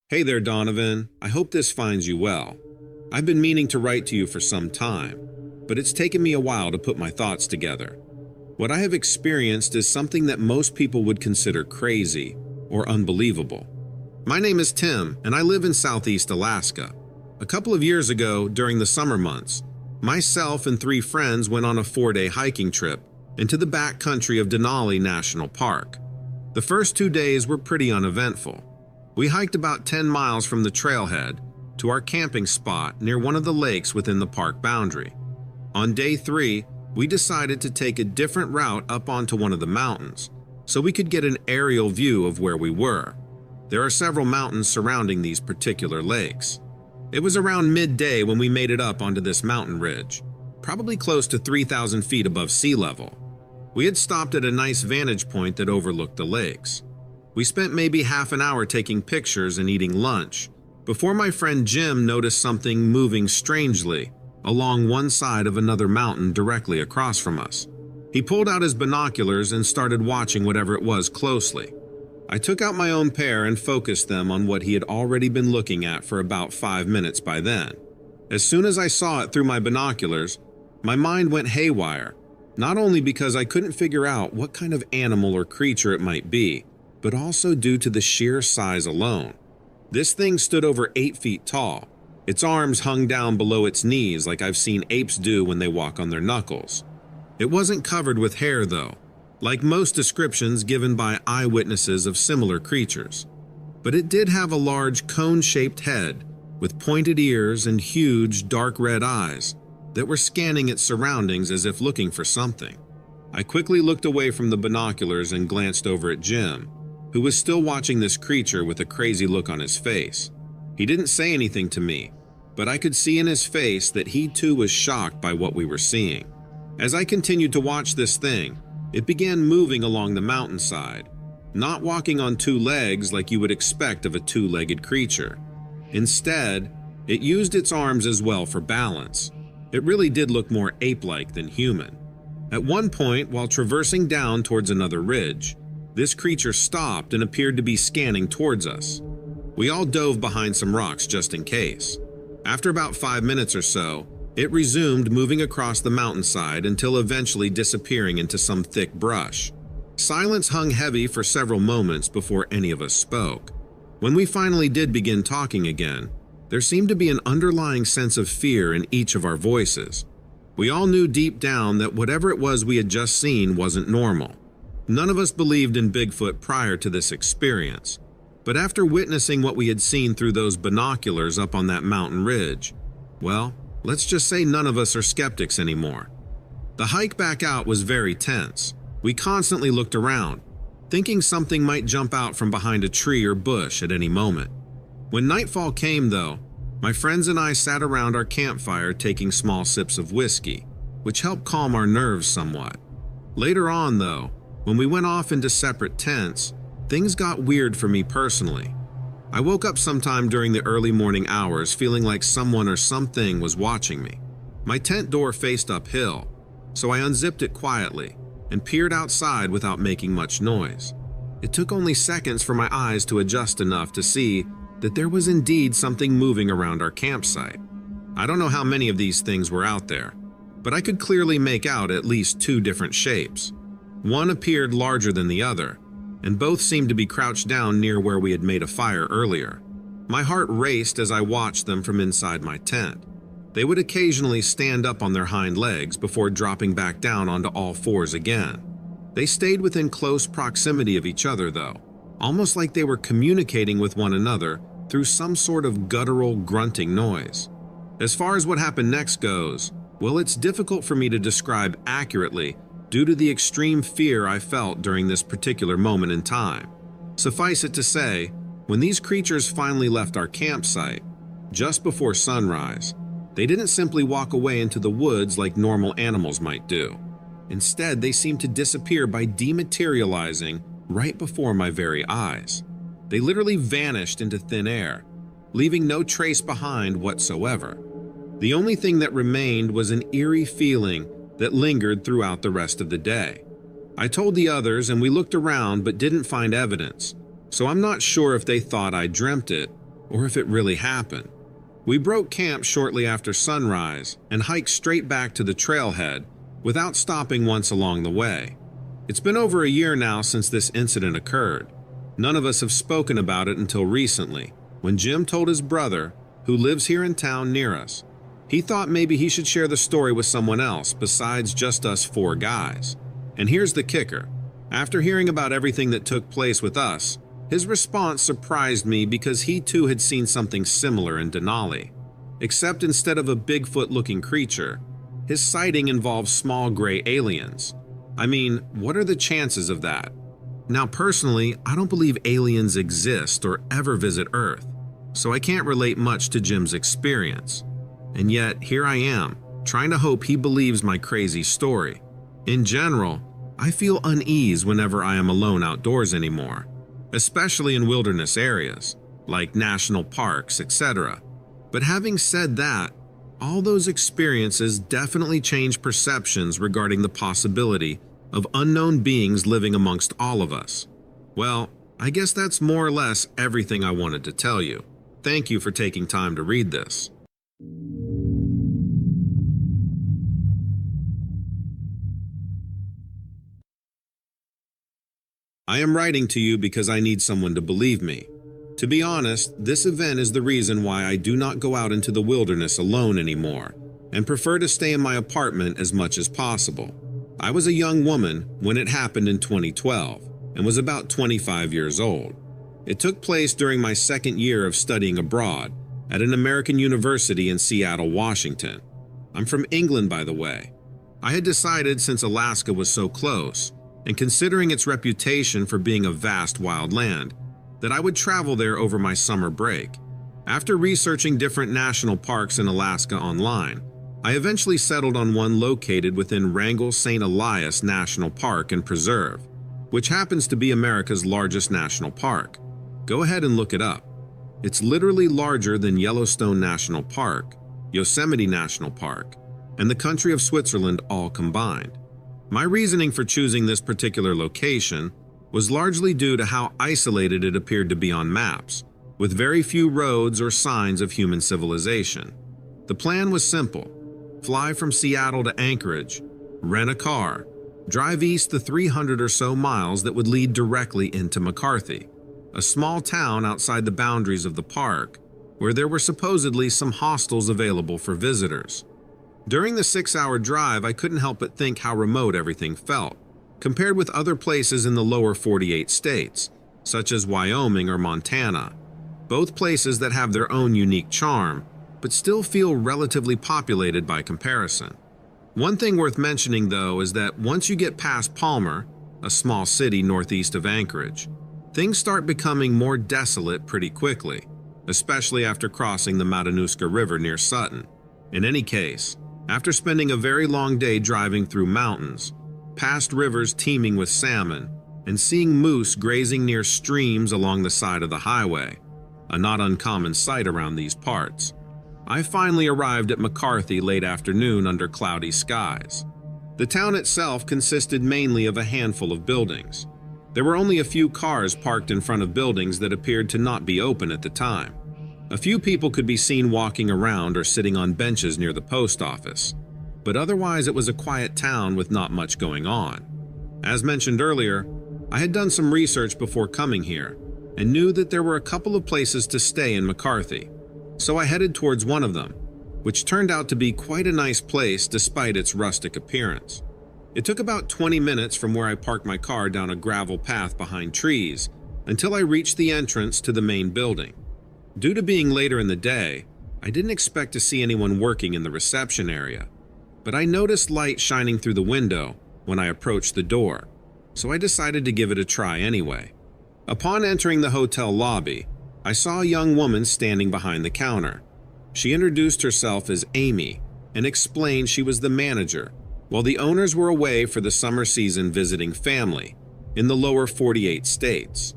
Hey there, Donovan. I hope this finds you well. I've been meaning to write to you for some time, but it's taken me a while to put my thoughts together. What I have experienced is something that most people would consider crazy or unbelievable. My name is Tim, and I live in Southeast Alaska. A couple of years ago, during the summer months, myself and 3 friends went on a 4-day hiking trip into the backcountry of Denali National Park. The first 2 days were pretty uneventful. We hiked about 10 miles from the trailhead to our camping spot near one of the lakes within the park boundary. On day 3, we decided to take a different route up onto one of the mountains so we could get an aerial view of where we were. There are several mountains surrounding these particular lakes. It was around midday when we made it up onto this mountain ridge, probably close to 3,000 feet above sea level. We had stopped at a nice vantage point that overlooked the lakes. We spent maybe half an hour taking pictures and eating lunch before my friend Jim noticed something moving strangely along one side of another mountain directly across from us. He pulled out his binoculars and started watching whatever it was closely. I took out my own pair and focused them on what he had already been looking at for about 5 minutes by then. As soon as I saw it through my binoculars, my mind went haywire, not only because I couldn't figure out what kind of animal or creature it might be, but also due to the sheer size alone. This thing stood over 8 feet tall. Its arms hung down below its knees like I've seen apes do when they walk on their knuckles. It wasn't covered with hair though, like most descriptions given by eyewitnesses of similar creatures. But it did have a large cone-shaped head with pointed ears and huge dark red eyes that were scanning its surroundings as if looking for something. I quickly looked away from the binoculars and glanced over at Jim, who was still watching this creature with a crazy look on his face. He didn't say anything to me, but I could see in his face that he too was shocked by what we were seeing. As I continued to watch this thing, it began moving along the mountainside, not walking on 2 legs like you would expect of a 2-legged creature. Instead, it used its arms as well for balance. It really did look more ape-like than human. At one point, while traversing down towards another ridge, this creature stopped and appeared to be scanning towards us. We all dove behind some rocks just in case. After about 5 minutes or so, it resumed moving across the mountainside until eventually disappearing into some thick brush. Silence hung heavy for several moments before any of us spoke. When we finally did begin talking again, there seemed to be an underlying sense of fear in each of our voices. We all knew deep down that whatever it was we had just seen wasn't normal. None of us believed in Bigfoot prior to this experience, but after witnessing what we had seen through those binoculars up on that mountain ridge, well, let's just say none of us are skeptics anymore. The hike back out was very tense. We constantly looked around, thinking something might jump out from behind a tree or bush at any moment. When nightfall came though, my friends and I sat around our campfire taking small sips of whiskey, which helped calm our nerves somewhat. Later on though, when we went off into separate tents, things got weird for me personally. I woke up sometime during the early morning hours feeling like someone or something was watching me. My tent door faced uphill, so I unzipped it quietly and peered outside without making much noise. It took only seconds for my eyes to adjust enough to see that there was indeed something moving around our campsite. I don't know how many of these things were out there, but I could clearly make out at least 2 different shapes. One appeared larger than the other, and both seemed to be crouched down near where we had made a fire earlier. My heart raced as I watched them from inside my tent. They would occasionally stand up on their hind legs before dropping back down onto all 4s again. They stayed within close proximity of each other though, almost like they were communicating with one another through some sort of guttural grunting noise. As far as what happened next goes, well, it's difficult for me to describe accurately due to the extreme fear I felt during this particular moment in time. Suffice it to say, when these creatures finally left our campsite, just before sunrise, they didn't simply walk away into the woods like normal animals might do. Instead, they seemed to disappear by dematerializing right before my very eyes. They literally vanished into thin air, leaving no trace behind whatsoever. The only thing that remained was an eerie feeling that lingered throughout the rest of the day. I told the others and we looked around but didn't find evidence, so I'm not sure if they thought I dreamt it or if it really happened. We broke camp shortly after sunrise and hiked straight back to the trailhead without stopping once along the way. It's been over a year now since this incident occurred. None of us have spoken about it until recently, when Jim told his brother, who lives here in town near us. He thought maybe he should share the story with someone else besides just us four guys. And here's the kicker. After hearing about everything that took place with us, his response surprised me because he too had seen something similar in Denali. Except instead of a Bigfoot-looking creature, his sighting involves small gray aliens. I mean, what are the chances of that? Now personally, I don't believe aliens exist or ever visit Earth, so I can't relate much to Jim's experience. And yet, here I am, trying to hope he believes my crazy story. In general, I feel unease whenever I am alone outdoors anymore, especially in wilderness areas, like national parks, etc. But having said that, all those experiences definitely change perceptions regarding the possibility of unknown beings living amongst all of us. Well, I guess that's more or less everything I wanted to tell you. Thank you for taking time to read this. I am writing to you because I need someone to believe me. To be honest, this event is the reason why I do not go out into the wilderness alone anymore and prefer to stay in my apartment as much as possible. I was a young woman when it happened in 2012 and was about 25 years old. It took place during my second year of studying abroad at an American university in Seattle, Washington. I'm from England, by the way. I had decided, since Alaska was so close, and considering its reputation for being a vast wild land, that I would travel there over my summer break. After researching different national parks in Alaska online, I eventually settled on one located within Wrangell-St. Elias National Park and Preserve, which happens to be America's largest national park. Go ahead and look it up. It's literally larger than Yellowstone National Park, Yosemite National Park, and the country of Switzerland all combined. My reasoning for choosing this particular location was largely due to how isolated it appeared to be on maps, with very few roads or signs of human civilization. The plan was simple: fly from Seattle to Anchorage, rent a car, drive east the 300 or so miles that would lead directly into McCarthy, a small town outside the boundaries of the park, where there were supposedly some hostels available for visitors. During the 6-hour drive, I couldn't help but think how remote everything felt, compared with other places in the lower 48 states, such as Wyoming or Montana, both places that have their own unique charm, but still feel relatively populated by comparison. One thing worth mentioning, though, is that once you get past Palmer, a small city northeast of Anchorage, things start becoming more desolate pretty quickly, especially after crossing the Matanuska River near Sutton. In any case, after spending a very long day driving through mountains, past rivers teeming with salmon, and seeing moose grazing near streams along the side of the highway, a not uncommon sight around these parts, I finally arrived at McCarthy late afternoon under cloudy skies. The town itself consisted mainly of a handful of buildings. There were only a few cars parked in front of buildings that appeared to not be open at the time. A few people could be seen walking around or sitting on benches near the post office, but otherwise it was a quiet town with not much going on. As mentioned earlier, I had done some research before coming here and knew that there were a couple of places to stay in McCarthy, so I headed towards one of them, which turned out to be quite a nice place despite its rustic appearance. It took about 20 minutes from where I parked my car down a gravel path behind trees until I reached the entrance to the main building. Due to being later in the day, I didn't expect to see anyone working in the reception area, but I noticed light shining through the window when I approached the door, so I decided to give it a try anyway. Upon entering the hotel lobby, I saw a young woman standing behind the counter. She introduced herself as Amy and explained she was the manager, while the owners were away for the summer season visiting family in the lower 48 states.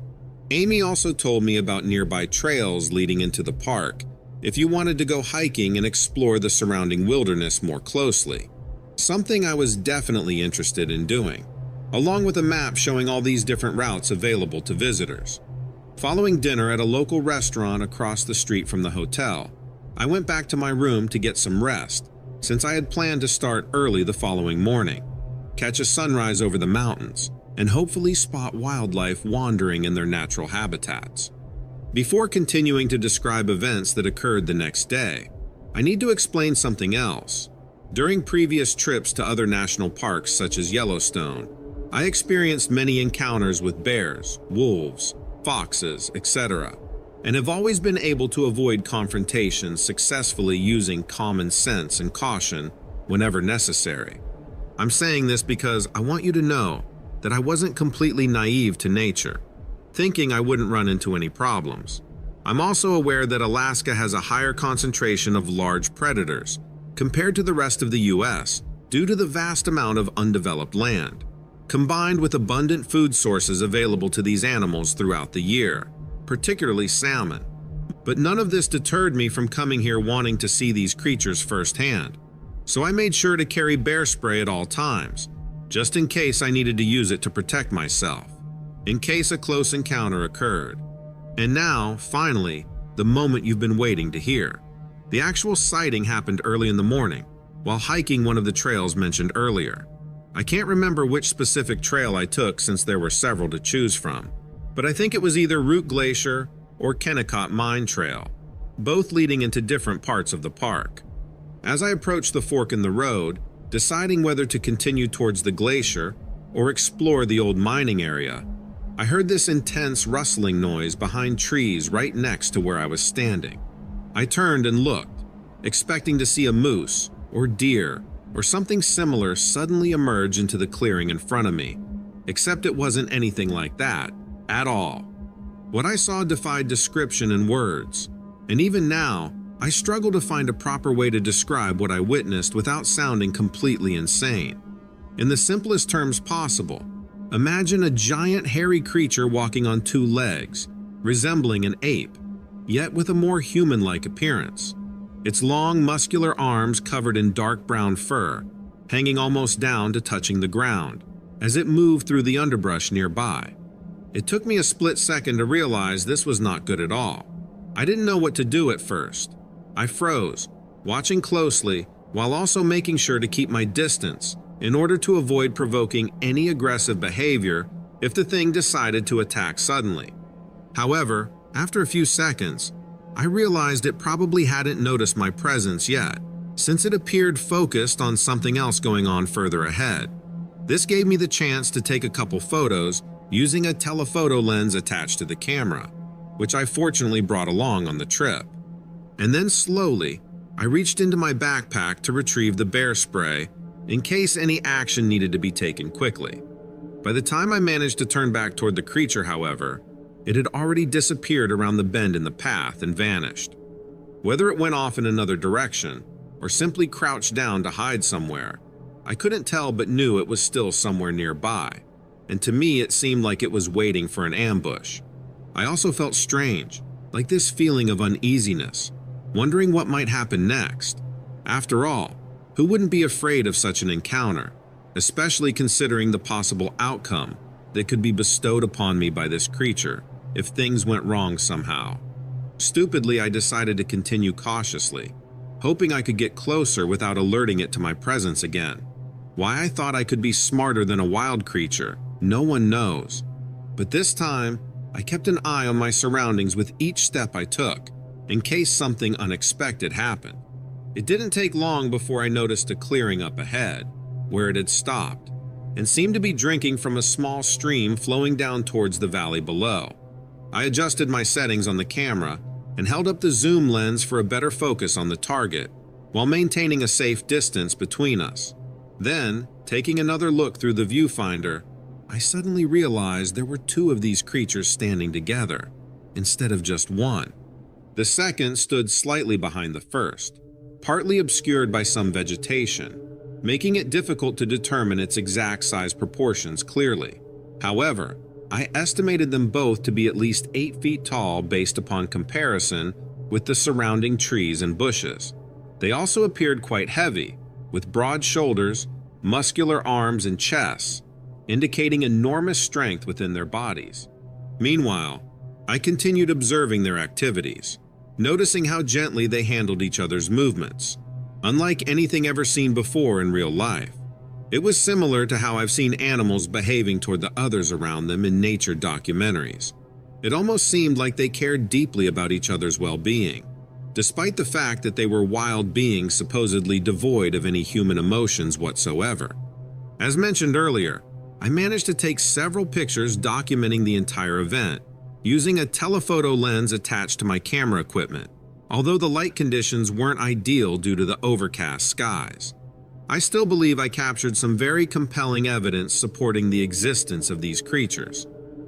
Amy also told me about nearby trails leading into the park if you wanted to go hiking and explore the surrounding wilderness more closely, something I was definitely interested in doing, along with a map showing all these different routes available to visitors. Following dinner at a local restaurant across the street from the hotel, I went back to my room to get some rest, since I had planned to start early the following morning, catch a sunrise over the mountains, and hopefully spot wildlife wandering in their natural habitats. Before continuing to describe events that occurred the next day, I need to explain something else. During previous trips to other national parks such as Yellowstone, I experienced many encounters with bears, wolves, foxes, etc., and have always been able to avoid confrontations successfully using common sense and caution whenever necessary. I'm saying this because I want you to know that I wasn't completely naive to nature, thinking I wouldn't run into any problems. I'm also aware that Alaska has a higher concentration of large predators compared to the rest of the U.S. due to the vast amount of undeveloped land, combined with abundant food sources available to these animals throughout the year, particularly salmon. But none of this deterred me from coming here wanting to see these creatures firsthand, so I made sure to carry bear spray at all times, just in case I needed to use it to protect myself, in case a close encounter occurred. And now, finally, the moment you've been waiting to hear. The actual sighting happened early in the morning, while hiking one of the trails mentioned earlier. I can't remember which specific trail I took since there were several to choose from, but I think it was either Root Glacier or Kennecott Mine Trail, both leading into different parts of the park. As I approached the fork in the road, deciding whether to continue towards the glacier or explore the old mining area, I heard this intense rustling noise behind trees right next to where I was standing. I turned and looked, expecting to see a moose or deer or something similar suddenly emerge into the clearing in front of me, except it wasn't anything like that at all. What I saw defied description in words, and even now, I struggle to find a proper way to describe what I witnessed without sounding completely insane. In the simplest terms possible, imagine a giant hairy creature walking on two legs, resembling an ape, yet with a more human-like appearance. Its long, muscular arms covered in dark brown fur, hanging almost down to touching the ground, as it moved through the underbrush nearby. It took me a split second to realize this was not good at all. I didn't know what to do at first. I froze, watching closely while also making sure to keep my distance in order to avoid provoking any aggressive behavior if the thing decided to attack suddenly. However, after a few seconds, I realized it probably hadn't noticed my presence yet, since it appeared focused on something else going on further ahead. This gave me the chance to take a couple photos using a telephoto lens attached to the camera, which I fortunately brought along on the trip. And then slowly, I reached into my backpack to retrieve the bear spray in case any action needed to be taken quickly. By the time I managed to turn back toward the creature, however, it had already disappeared around the bend in the path and vanished. Whether it went off in another direction or simply crouched down to hide somewhere, I couldn't tell but knew it was still somewhere nearby, and to me it seemed like it was waiting for an ambush. I also felt strange, like this feeling of uneasiness, wondering what might happen next. After all, who wouldn't be afraid of such an encounter, especially considering the possible outcome that could be bestowed upon me by this creature if things went wrong somehow. Stupidly, I decided to continue cautiously, hoping I could get closer without alerting it to my presence again. Why I thought I could be smarter than a wild creature, no one knows. But this time, I kept an eye on my surroundings with each step I took, in case something unexpected happened. It didn't take long before I noticed a clearing up ahead, where it had stopped, and seemed to be drinking from a small stream flowing down towards the valley below. I adjusted my settings on the camera and held up the zoom lens for a better focus on the target, while maintaining a safe distance between us. Then, taking another look through the viewfinder, I suddenly realized there were two of these creatures standing together, instead of just one. The second stood slightly behind the first, partly obscured by some vegetation, making it difficult to determine its exact size proportions clearly. However, I estimated them both to be at least 8 feet tall based upon comparison with the surrounding trees and bushes. They also appeared quite heavy, with broad shoulders, muscular arms, and chests, indicating enormous strength within their bodies. Meanwhile, I continued observing their activities, noticing how gently they handled each other's movements, unlike anything ever seen before in real life. It was similar to how I've seen animals behaving toward the others around them in nature documentaries. It almost seemed like they cared deeply about each other's well-being, despite the fact that they were wild beings supposedly devoid of any human emotions whatsoever. As mentioned earlier, I managed to take several pictures documenting the entire event, using a telephoto lens attached to my camera equipment, although the light conditions weren't ideal due to the overcast skies. I still believe I captured some very compelling evidence supporting the existence of these creatures,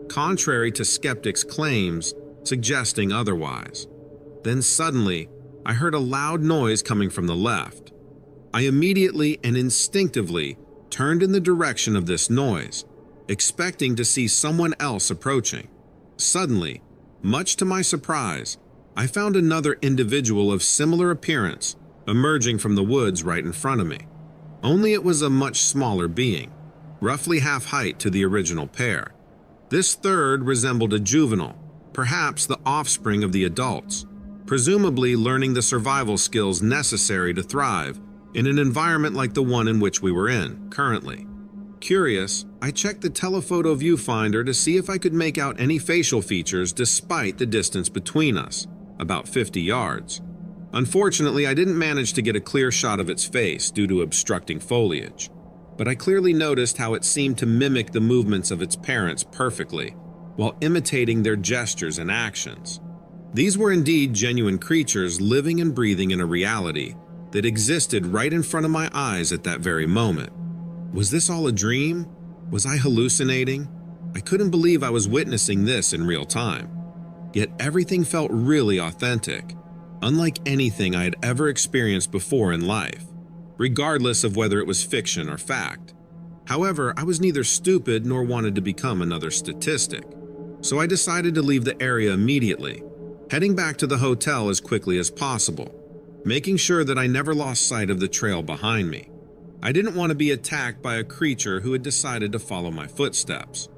contrary to skeptics' claims suggesting otherwise. Then suddenly, I heard a loud noise coming from the left. I immediately and instinctively turned in the direction of this noise, expecting to see someone else approaching. Suddenly, much to my surprise, I found another individual of similar appearance emerging from the woods right in front of me. Only it was a much smaller being, roughly half height to the original pair. This third resembled a juvenile, perhaps the offspring of the adults, presumably learning the survival skills necessary to thrive in an environment like the one in which we were in currently. Curious, I checked the telephoto viewfinder to see if I could make out any facial features despite the distance between us, about 50 yards. Unfortunately, I didn't manage to get a clear shot of its face due to obstructing foliage, but I clearly noticed how it seemed to mimic the movements of its parents perfectly, while imitating their gestures and actions. These were indeed genuine creatures living and breathing in a reality that existed right in front of my eyes at that very moment. Was this all a dream? Was I hallucinating? I couldn't believe I was witnessing this in real time. Yet everything felt really authentic, unlike anything I had ever experienced before in life, regardless of whether it was fiction or fact. However, I was neither stupid nor wanted to become another statistic, so I decided to leave the area immediately, heading back to the hotel as quickly as possible, making sure that I never lost sight of the trail behind me. I didn't want to be attacked by a creature who had decided to follow my footsteps.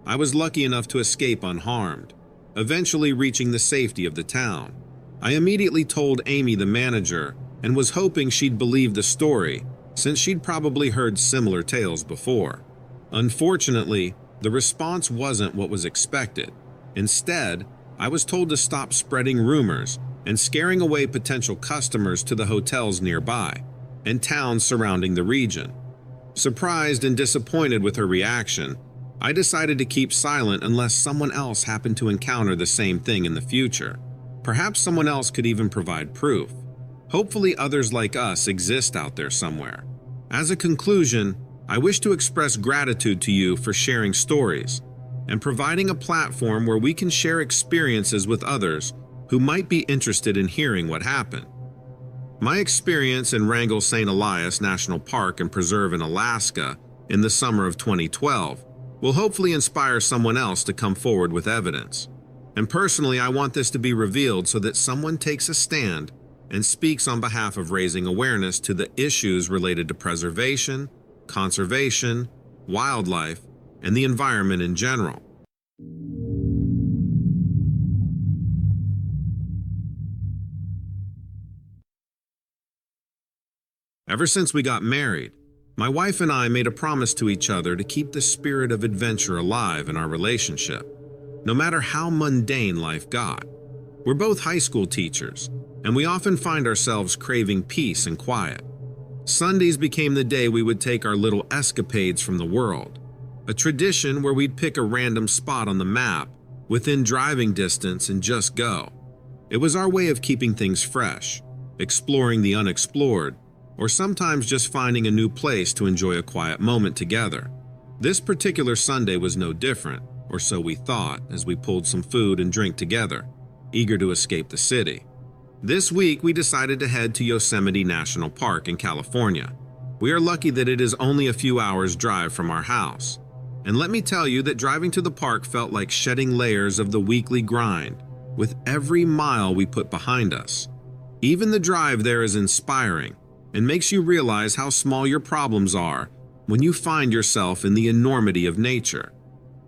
I was lucky enough to escape unharmed, eventually reaching the safety of the town. I immediately told Amy, the manager, and was hoping she'd believe the story, since she'd probably heard similar tales before. Unfortunately, the response wasn't what was expected. Instead, I was told to stop spreading rumors and scaring away potential customers to the hotels nearby and towns surrounding the region. Surprised and disappointed with her reaction, I decided to keep silent unless someone else happened to encounter the same thing in the future. Perhaps someone else could even provide proof. Hopefully others like us exist out there somewhere. As a conclusion, I wish to express gratitude to you for sharing stories and providing a platform where we can share experiences with others who might be interested in hearing what happened. My experience in Wrangell-St. Elias National Park and Preserve in Alaska in the summer of 2012 will hopefully inspire someone else to come forward with evidence. And personally, I want this to be revealed so that someone takes a stand and speaks on behalf of raising awareness to the issues related to preservation, conservation, wildlife, and the environment in general. Ever since we got married, my wife and I made a promise to each other to keep the spirit of adventure alive in our relationship, no matter how mundane life got. We're both high school teachers, and we often find ourselves craving peace and quiet. Sundays became the day we would take our little escapades from the world, a tradition where we'd pick a random spot on the map within driving distance and just go. It was our way of keeping things fresh, exploring the unexplored, or sometimes just finding a new place to enjoy a quiet moment together. This particular Sunday was no different, or so we thought as we pulled some food and drink together, eager to escape the city. This week, we decided to head to Yosemite National Park in California. We are lucky that it is only a few hours' drive from our house. And let me tell you that driving to the park felt like shedding layers of the weekly grind with every mile we put behind us. Even the drive there is inspiring and makes you realize how small your problems are when you find yourself in the enormity of nature.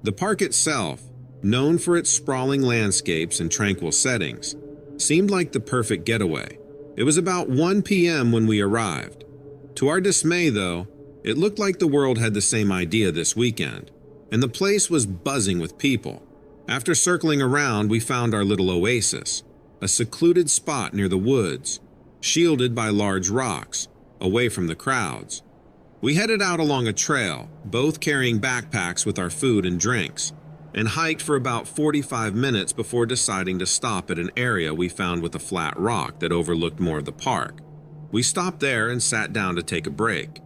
The park itself, known for its sprawling landscapes and tranquil settings, seemed like the perfect getaway. It was about 1 p.m. when we arrived. To our dismay, though, it looked like the world had the same idea this weekend, and the place was buzzing with people. After circling around, we found our little oasis, a secluded spot near the woods, shielded by large rocks, away from the crowds. We headed out along a trail, both carrying backpacks with our food and drinks, and hiked for about 45 minutes before deciding to stop at an area we found with a flat rock that overlooked more of the park. We stopped there and sat down to take a break.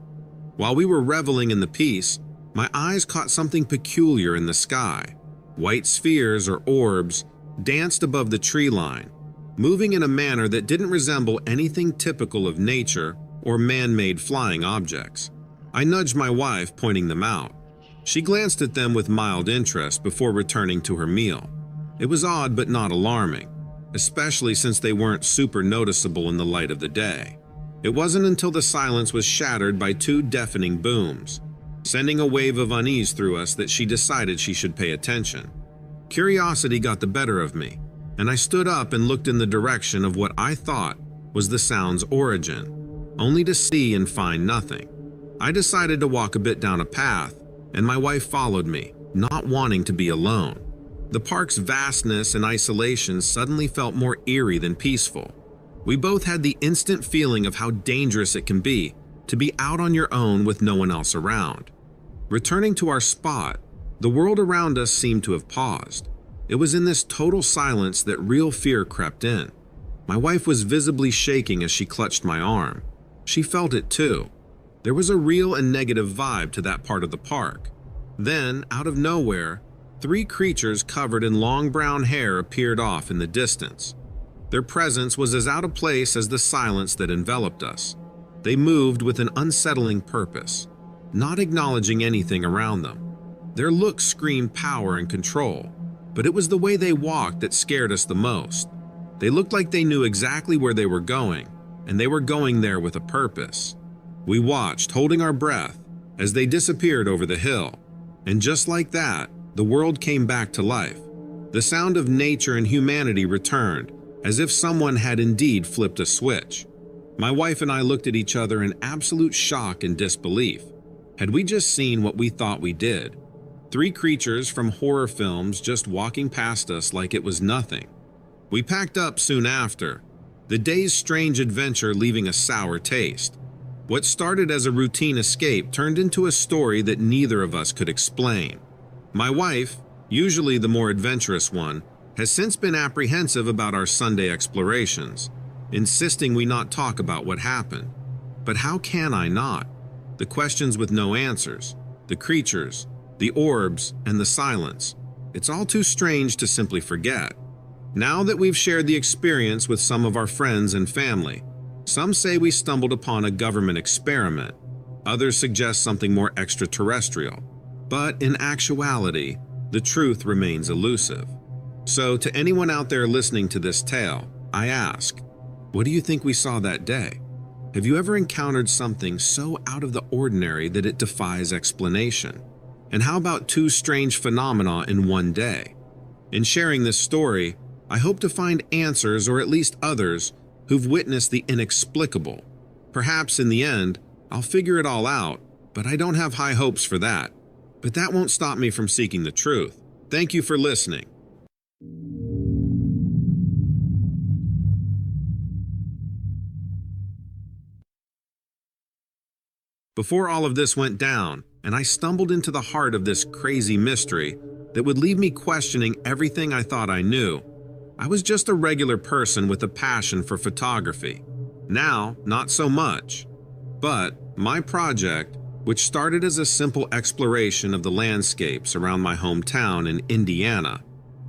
While we were reveling in the peace, my eyes caught something peculiar in the sky. White spheres or orbs danced above the tree line, moving in a manner that didn't resemble anything typical of nature or man-made flying objects. I nudged my wife, pointing them out. She glanced at them with mild interest before returning to her meal. It was odd but not alarming, especially since they weren't super noticeable in the light of the day. It wasn't until the silence was shattered by 2 deafening booms, sending a wave of unease through us, that she decided she should pay attention. Curiosity got the better of me, and I stood up and looked in the direction of what I thought was the sound's origin, only to see and find nothing. I decided to walk a bit down a path, and my wife followed me, not wanting to be alone. The park's vastness and isolation suddenly felt more eerie than peaceful. We both had the instant feeling of how dangerous it can be to be out on your own with no one else around. Returning to our spot, the world around us seemed to have paused. It was in this total silence that real fear crept in. My wife was visibly shaking as she clutched my arm. She felt it too. There was a real and negative vibe to that part of the park. Then, out of nowhere, 3 creatures covered in long brown hair appeared off in the distance. Their presence was as out of place as the silence that enveloped us. They moved with an unsettling purpose, not acknowledging anything around them. Their looks screamed power and control, but it was the way they walked that scared us the most. They looked like they knew exactly where they were going, and they were going there with a purpose. We watched, holding our breath, as they disappeared over the hill. And just like that, the world came back to life. The sound of nature and humanity returned, as if someone had indeed flipped a switch. My wife and I looked at each other in absolute shock and disbelief. Had we just seen what we thought we did? 3 creatures from horror films just walking past us like it was nothing. We packed up soon after, the day's strange adventure leaving a sour taste. What started as a routine escape turned into a story that neither of us could explain. My wife, usually the more adventurous one, has since been apprehensive about our Sunday explorations, insisting we not talk about what happened. But how can I not? The questions with no answers, the creatures, the orbs, and the silence. It's all too strange to simply forget. Now that we've shared the experience with some of our friends and family, some say we stumbled upon a government experiment. Others suggest something more extraterrestrial. But in actuality, the truth remains elusive. So to anyone out there listening to this tale, I ask, what do you think we saw that day? Have you ever encountered something so out of the ordinary that it defies explanation? And how about 2 strange phenomena in one day? In sharing this story, I hope to find answers, or at least others, who've witnessed the inexplicable. Perhaps in the end, I'll figure it all out, but I don't have high hopes for that. But that won't stop me from seeking the truth. Thank you for listening. Before all of this went down, and I stumbled into the heart of this crazy mystery that would leave me questioning everything I thought I knew, I was just a regular person with a passion for photography. Now, not so much. But my project, which started as a simple exploration of the landscapes around my hometown in Indiana,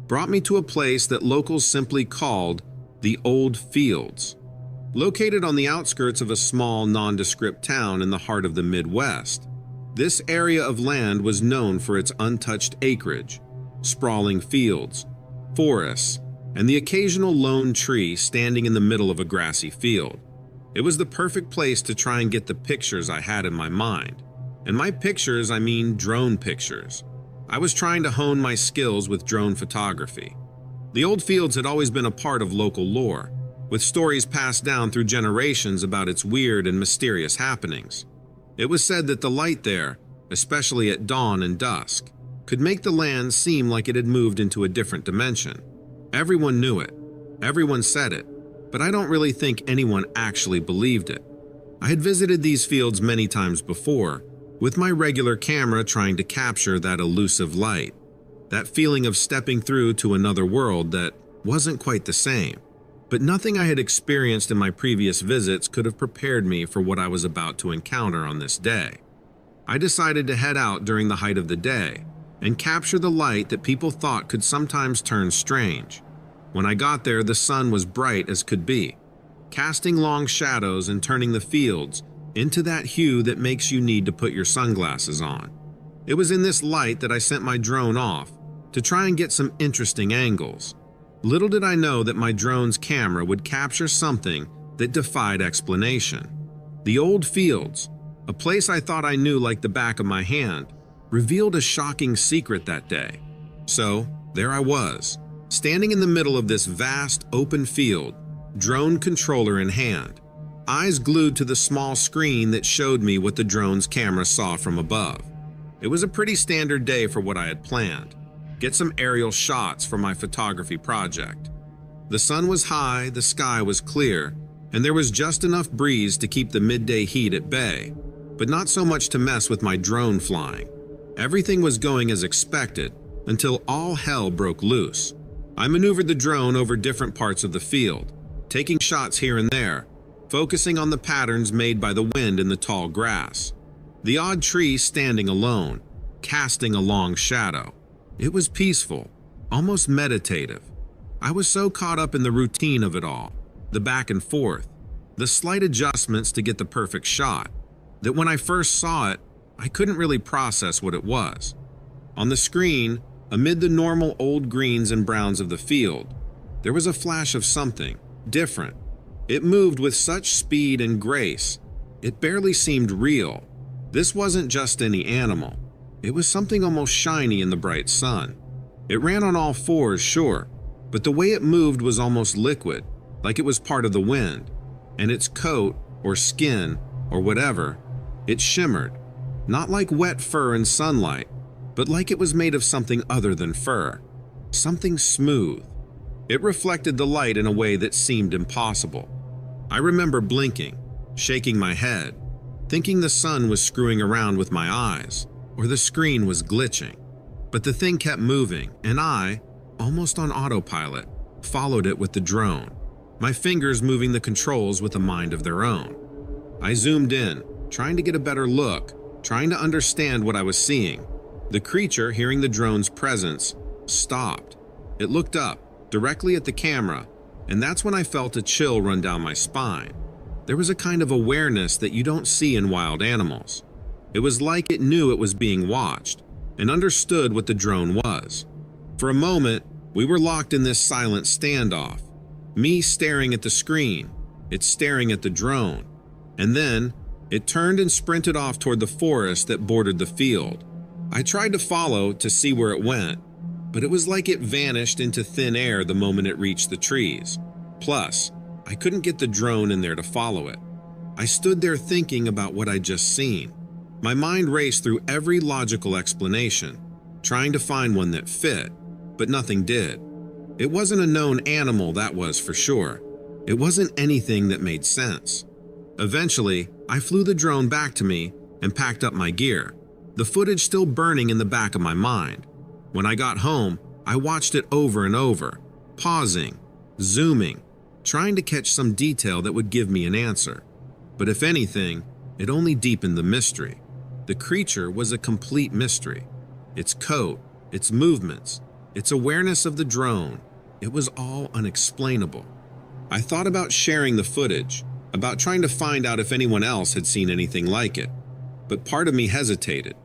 brought me to a place that locals simply called the Old Fields. Located on the outskirts of a small, nondescript town in the heart of the Midwest, this area of land was known for its untouched acreage, sprawling fields, forests, and the occasional lone tree standing in the middle of a grassy field. It was the perfect place to try and get the pictures I had in my mind. And by pictures, I mean drone pictures. I was trying to hone my skills with drone photography. The old fields had always been a part of local lore, with stories passed down through generations about its weird and mysterious happenings. It was said that the light there, especially at dawn and dusk, could make the land seem like it had moved into a different dimension. Everyone knew it. Everyone said it, but I don't really think anyone actually believed it. I had visited these fields many times before, with my regular camera trying to capture that elusive light, that feeling of stepping through to another world that wasn't quite the same. But nothing I had experienced in my previous visits could have prepared me for what I was about to encounter on this day. I decided to head out during the height of the day and capture the light that people thought could sometimes turn strange. When I got there, the sun was bright as could be, casting long shadows and turning the fields into that hue that makes you need to put your sunglasses on. It was in this light that I sent my drone off to try and get some interesting angles. Little did I know that my drone's camera would capture something that defied explanation. The old fields, a place I thought I knew like the back of my hand, revealed a shocking secret that day. So, there I was, standing in the middle of this vast open field, drone controller in hand, eyes glued to the small screen that showed me what the drone's camera saw from above. It was a pretty standard day for what I had planned. Get some aerial shots for my photography project. The sun was high, the sky was clear, and there was just enough breeze to keep the midday heat at bay, but not so much to mess with my drone flying. Everything was going as expected until all hell broke loose. I maneuvered the drone over different parts of the field, taking shots here and there, focusing on the patterns made by the wind in the tall grass. The odd tree standing alone, casting a long shadow. It was peaceful, almost meditative. I was so caught up in the routine of it all, the back and forth, the slight adjustments to get the perfect shot, that when I first saw it, I couldn't really process what it was. On the screen, amid the normal old greens and browns of the field, there was a flash of something different. It moved with such speed and grace, it barely seemed real. This wasn't just any animal. It was something almost shiny in the bright sun. It ran on all fours, sure, but the way it moved was almost liquid, like it was part of the wind. And its coat, or skin, or whatever, it shimmered, not like wet fur in sunlight, but like it was made of something other than fur, something smooth. It reflected the light in a way that seemed impossible. I remember blinking, shaking my head, thinking the sun was screwing around with my eyes, or the screen was glitching. But the thing kept moving, and I, almost on autopilot, followed it with the drone, my fingers moving the controls with a mind of their own. I zoomed in, trying to get a better look, trying to understand what I was seeing. The creature, hearing the drone's presence, stopped. It looked up, directly at the camera, and that's when I felt a chill run down my spine. There was a kind of awareness that you don't see in wild animals. It was like it knew it was being watched and understood what the drone was. For a moment, we were locked in this silent standoff, me staring at the screen, it staring at the drone, and then it turned and sprinted off toward the forest that bordered the field. I tried to follow to see where it went, but it was like it vanished into thin air the moment it reached the trees. Plus, I couldn't get the drone in there to follow it. I stood there thinking about what I'd just seen. My mind raced through every logical explanation, trying to find one that fit, but nothing did. It wasn't a known animal, that was for sure. It wasn't anything that made sense. Eventually, I flew the drone back to me and packed up my gear, the footage still burning in the back of my mind. When I got home, I watched it over and over, pausing, zooming, trying to catch some detail that would give me an answer. But if anything, it only deepened the mystery. The creature was a complete mystery. Its coat, its movements, its awareness of the drone, it was all unexplainable. I thought about sharing the footage, about trying to find out if anyone else had seen anything like it. But part of me hesitated.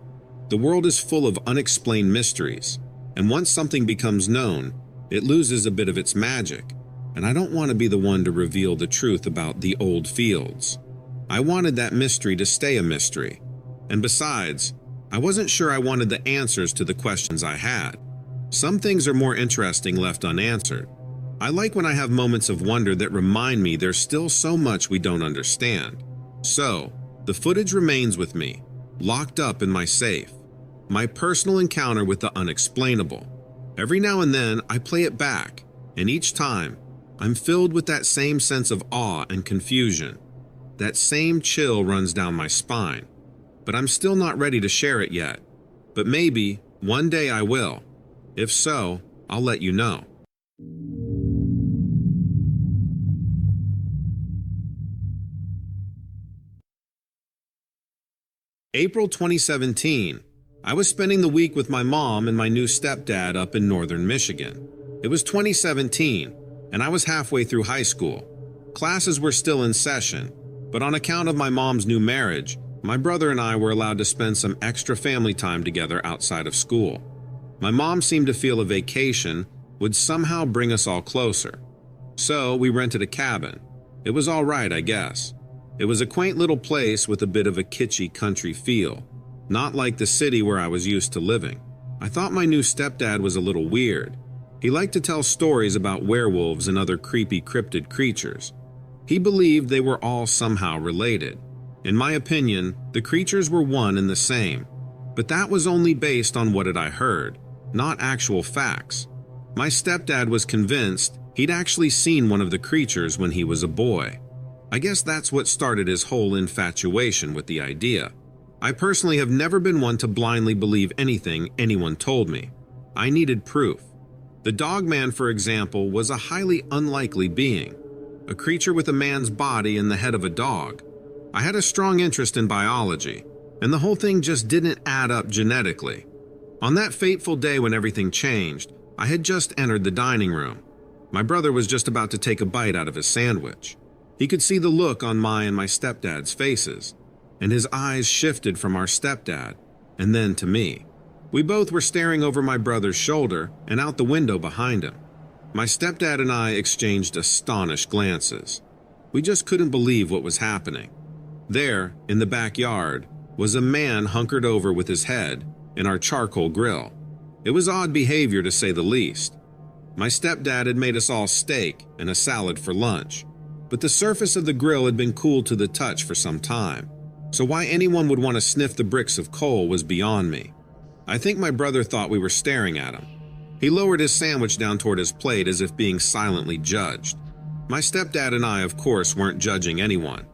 The world is full of unexplained mysteries, and once something becomes known, it loses a bit of its magic, and I don't want to be the one to reveal the truth about the old fields. I wanted that mystery to stay a mystery, and besides, I wasn't sure I wanted the answers to the questions I had. Some things are more interesting left unanswered. I like when I have moments of wonder that remind me there's still so much we don't understand. So, the footage remains with me, locked up in my safe. My personal encounter with the unexplainable. Every now and then, I play it back, and each time, I'm filled with that same sense of awe and confusion. That same chill runs down my spine. But I'm still not ready to share it yet. But maybe, one day I will. If so, I'll let you know. April 2017. I was spending the week with my mom and my new stepdad up in northern Michigan. It was 2017, and I was halfway through high school. Classes were still in session, but on account of my mom's new marriage, my brother and I were allowed to spend some extra family time together outside of school. My mom seemed to feel a vacation would somehow bring us all closer. So we rented a cabin. It was all right, I guess. It was a quaint little place with a bit of a kitschy country feel, not like the city where I was used to living. I thought my new stepdad was a little weird. He liked to tell stories about werewolves and other creepy cryptid creatures. He believed they were all somehow related. In my opinion, the creatures were one and the same, but that was only based on what I heard, not actual facts. My stepdad was convinced he'd actually seen one of the creatures when he was a boy. I guess that's what started his whole infatuation with the idea. I personally have never been one to blindly believe anything anyone told me. I needed proof. The dogman, for example, was a highly unlikely being, a creature with a man's body and the head of a dog. I had a strong interest in biology, and the whole thing just didn't add up genetically. On that fateful day when everything changed, I had just entered the dining room. My brother was just about to take a bite out of his sandwich. He could see the look on my and my stepdad's faces, and his eyes shifted from our stepdad, and then to me. We both were staring over my brother's shoulder and out the window behind him. My stepdad and I exchanged astonished glances. We just couldn't believe what was happening. There, in the backyard, was a man hunkered over with his head in our charcoal grill. It was odd behavior to say the least. My stepdad had made us all steak and a salad for lunch, but the surface of the grill had been cooled to the touch for some time, so why anyone would want to sniff the bricks of coal was beyond me. I think my brother thought we were staring at him. He lowered his sandwich down toward his plate as if being silently judged. My stepdad and I, of course, weren't judging anyone.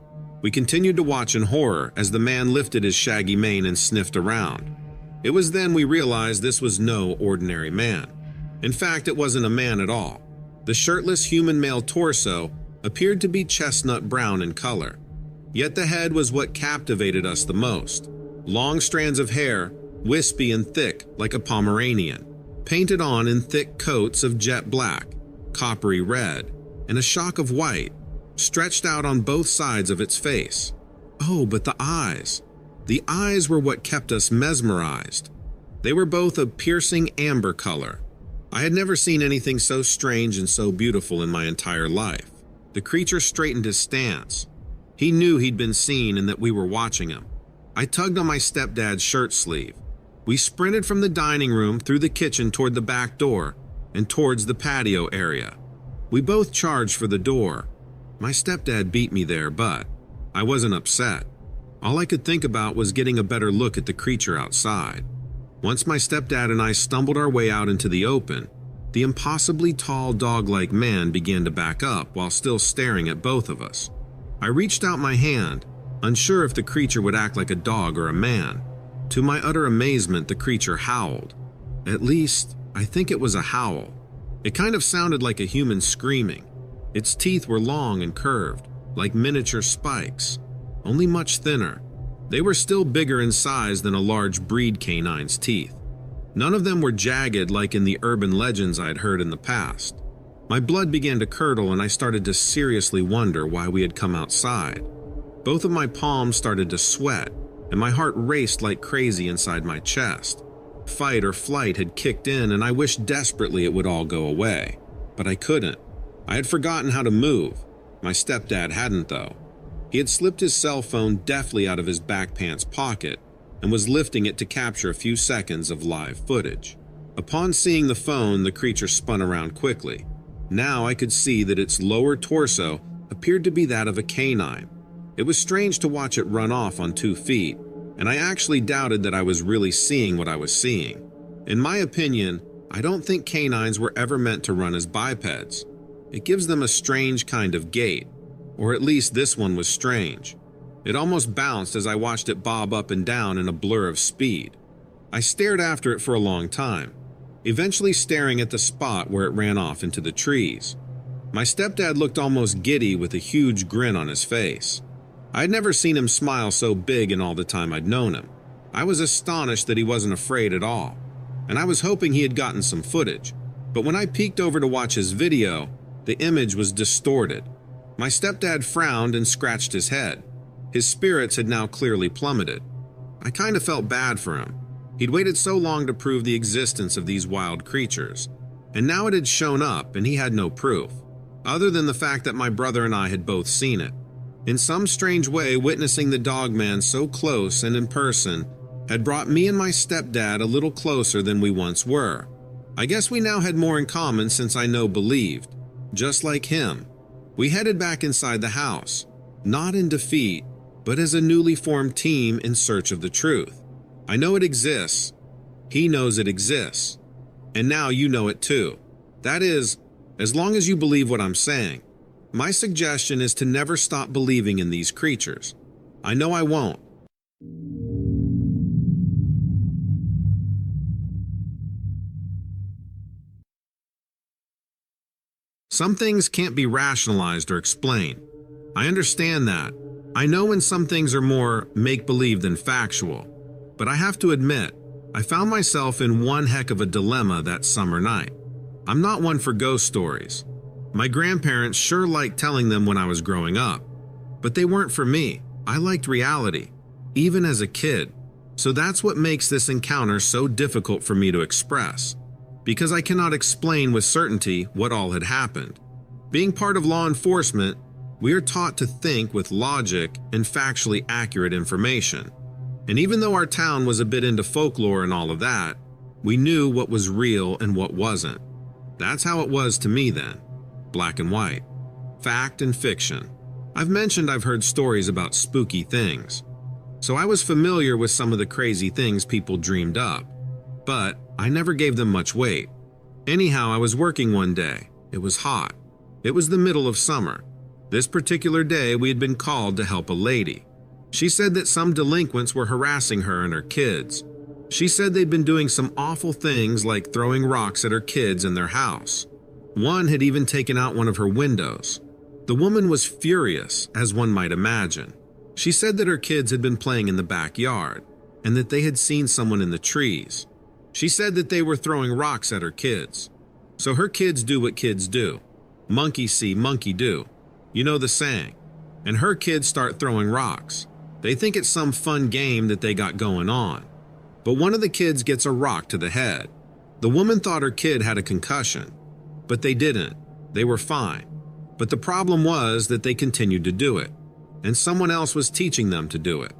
We continued to watch in horror as the man lifted his shaggy mane and sniffed around. It was then we realized this was no ordinary man. In fact, it wasn't a man at all. The shirtless human male torso appeared to be chestnut brown in color. Yet the head was what captivated us the most. Long strands of hair, wispy and thick like a Pomeranian, painted on in thick coats of jet black, coppery red, and a shock of white, stretched out on both sides of its face. Oh, but the eyes. The eyes were what kept us mesmerized. They were both a piercing amber color. I had never seen anything so strange and so beautiful in my entire life. The creature straightened his stance. He knew he'd been seen and that we were watching him. I tugged on my stepdad's shirt sleeve. We sprinted from the dining room through the kitchen toward the back door and towards the patio area. We both charged for the door. My stepdad beat me there, but I wasn't upset. All I could think about was getting a better look at the creature outside. Once my stepdad and I stumbled our way out into the open, the impossibly tall dog-like man began to back up while still staring at both of us. I reached out my hand, unsure if the creature would act like a dog or a man. To my utter amazement, the creature howled. At least, I think it was a howl. It kind of sounded like a human screaming. Its teeth were long and curved, like miniature spikes, only much thinner. They were still bigger in size than a large breed canine's teeth. None of them were jagged like in the urban legends I'd heard in the past. My blood began to curdle and I started to seriously wonder why we had come outside. Both of my palms started to sweat and my heart raced like crazy inside my chest. Fight or flight had kicked in and I wished desperately it would all go away. But I couldn't. I had forgotten how to move. My stepdad hadn't though. He had slipped his cell phone deftly out of his back pants pocket and was lifting it to capture a few seconds of live footage. Upon seeing the phone, the creature spun around quickly. Now I could see that its lower torso appeared to be that of a canine. It was strange to watch it run off on 2 feet, and I actually doubted that I was really seeing what I was seeing. In my opinion, I don't think canines were ever meant to run as bipeds. It gives them a strange kind of gait, or at least this one was strange. It almost bounced as I watched it bob up and down in a blur of speed. I stared after it for a long time, eventually staring at the spot where it ran off into the trees. My stepdad looked almost giddy with a huge grin on his face. I'd never seen him smile so big in all the time I'd known him. I was astonished that he wasn't afraid at all, and I was hoping he had gotten some footage. But when I peeked over to watch his video, the image was distorted. My stepdad frowned and scratched his head. His spirits had now clearly plummeted. I kind of felt bad for him. He'd waited so long to prove the existence of these wild creatures, and now it had shown up and he had no proof, other than the fact that my brother and I had both seen it. In some strange way, witnessing the dogman so close and in person had brought me and my stepdad a little closer than we once were. I guess we now had more in common since I believed. Just like him, we headed back inside the house, not in defeat, but as a newly formed team in search of the truth. I know it exists. He knows it exists. And now you know it too. That is, as long as you believe what I'm saying. My suggestion is to never stop believing in these creatures. I know I won't. Some things can't be rationalized or explained. I understand that. I know when some things are more make-believe than factual. But I have to admit, I found myself in one heck of a dilemma that summer night. I'm not one for ghost stories. My grandparents sure liked telling them when I was growing up, but they weren't for me. I liked reality, even as a kid. So that's what makes this encounter so difficult for me to express, because I cannot explain with certainty what all had happened. Being part of law enforcement, we are taught to think with logic and factually accurate information. And even though our town was a bit into folklore and all of that, we knew what was real and what wasn't. That's how it was to me then. Black and white. Fact and fiction. I've mentioned I've heard stories about spooky things, so I was familiar with some of the crazy things people dreamed up, but I never gave them much weight. Anyhow, I was working one day. It was hot. It was the middle of summer. This particular day, we had been called to help a lady. She said that some delinquents were harassing her and her kids. She said they'd been doing some awful things like throwing rocks at her kids in their house. One had even taken out one of her windows. The woman was furious, as one might imagine. She said that her kids had been playing in the backyard and that they had seen someone in the trees. She said that they were throwing rocks at her kids. So her kids do what kids do. Monkey see, monkey do. You know the saying. And her kids start throwing rocks. They think it's some fun game that they got going on. But one of the kids gets a rock to the head. The woman thought her kid had a concussion, but they didn't. They were fine. But the problem was that they continued to do it, and someone else was teaching them to do it.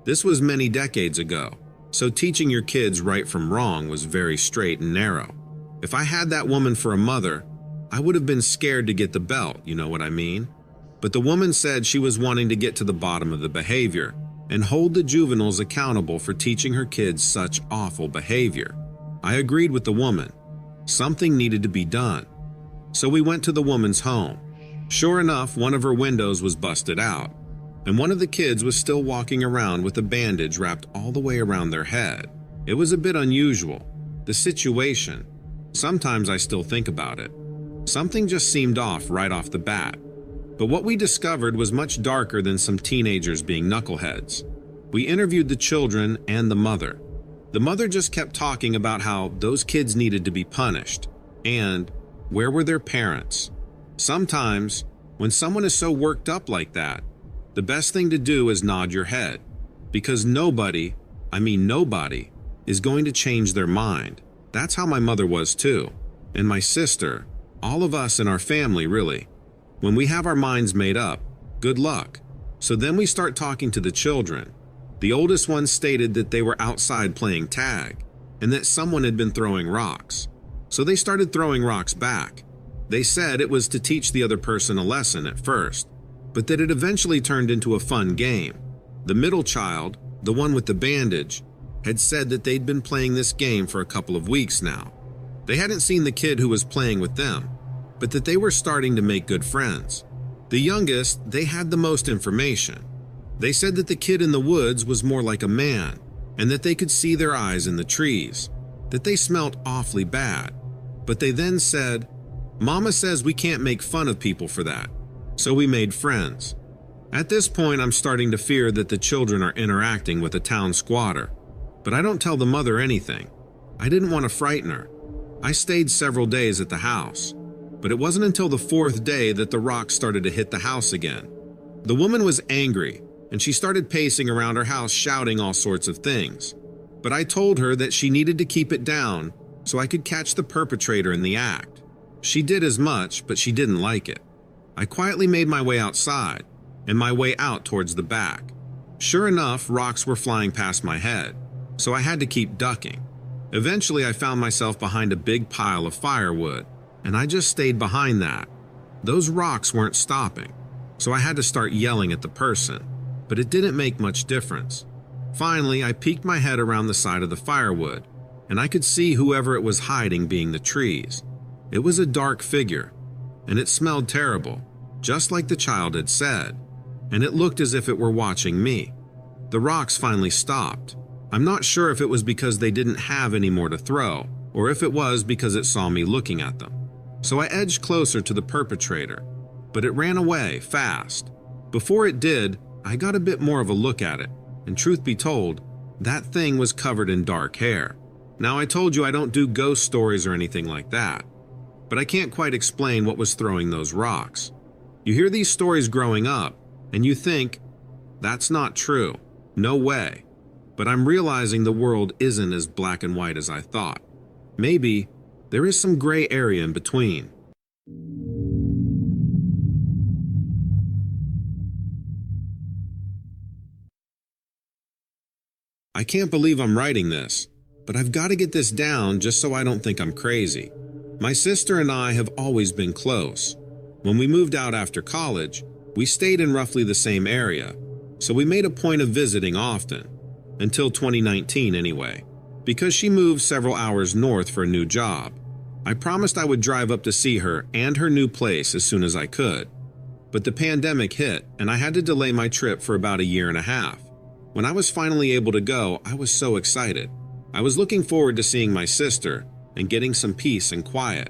This was many decades ago, so teaching your kids right from wrong was very straight and narrow. If I had that woman for a mother, I would have been scared to get the belt, you know what I mean? But the woman said she was wanting to get to the bottom of the behavior and hold the juveniles accountable for teaching her kids such awful behavior. I agreed with the woman. Something needed to be done. So we went to the woman's home. Sure enough, one of her windows was busted out, and one of the kids was still walking around with a bandage wrapped all the way around their head. It was a bit unusual. The situation. Sometimes I still think about it. Something just seemed off right off the bat. But what we discovered was much darker than some teenagers being knuckleheads. We interviewed the children and the mother. The mother just kept talking about how those kids needed to be punished, and where were their parents? Sometimes, when someone is so worked up like that, the best thing to do is nod your head, because nobody, is going to change their mind. That's how my mother was too, and my sister, all of us in our family really. When we have our minds made up, good luck. So then we start talking to the children. The oldest one stated that they were outside playing tag and that someone had been throwing rocks. So they started throwing rocks back. They said it was to teach the other person a lesson at first, but that it eventually turned into a fun game. The middle child, the one with the bandage, had said that they'd been playing this game for a couple of weeks now. They hadn't seen the kid who was playing with them, but that they were starting to make good friends. The youngest, they had the most information. They said that the kid in the woods was more like a man, and that they could see their eyes in the trees, that they smelt awfully bad. But they then said, "Mama says we can't make fun of people for that." So we made friends. At this point, I'm starting to fear that the children are interacting with a town squatter, but I don't tell the mother anything. I didn't want to frighten her. I stayed several days at the house, but it wasn't until the fourth day that the rocks started to hit the house again. The woman was angry, and she started pacing around her house shouting all sorts of things. But I told her that she needed to keep it down so I could catch the perpetrator in the act. She did as much, but she didn't like it. I quietly made my way outside and my way out towards the back. Sure enough, rocks were flying past my head, so I had to keep ducking. Eventually, I found myself behind a big pile of firewood, and I just stayed behind that. Those rocks weren't stopping, so I had to start yelling at the person, but it didn't make much difference. Finally, I peeked my head around the side of the firewood, and I could see whoever it was hiding being the trees. It was a dark figure, and it smelled terrible, just like the child had said, and it looked as if it were watching me. The rocks finally stopped. I'm not sure if it was because they didn't have any more to throw, or if it was because it saw me looking at them. So I edged closer to the perpetrator, but it ran away fast. Before it did, I got a bit more of a look at it, and truth be told, that thing was covered in dark hair. Now, I told you I don't do ghost stories or anything like that, but I can't quite explain what was throwing those rocks. You hear these stories growing up, and you think, that's not true, no way. But I'm realizing the world isn't as black and white as I thought. Maybe there is some gray area in between. I can't believe I'm writing this, but I've got to get this down just so I don't think I'm crazy. My sister and I have always been close. When we moved out after college, we stayed in roughly the same area, so we made a point of visiting often. Until 2019 anyway, because she moved several hours north for a new job. I promised I would drive up to see her and her new place as soon as I could. But the pandemic hit, and I had to delay my trip for about a year and a half. When I was finally able to go, I was so excited. I was looking forward to seeing my sister and getting some peace and quiet.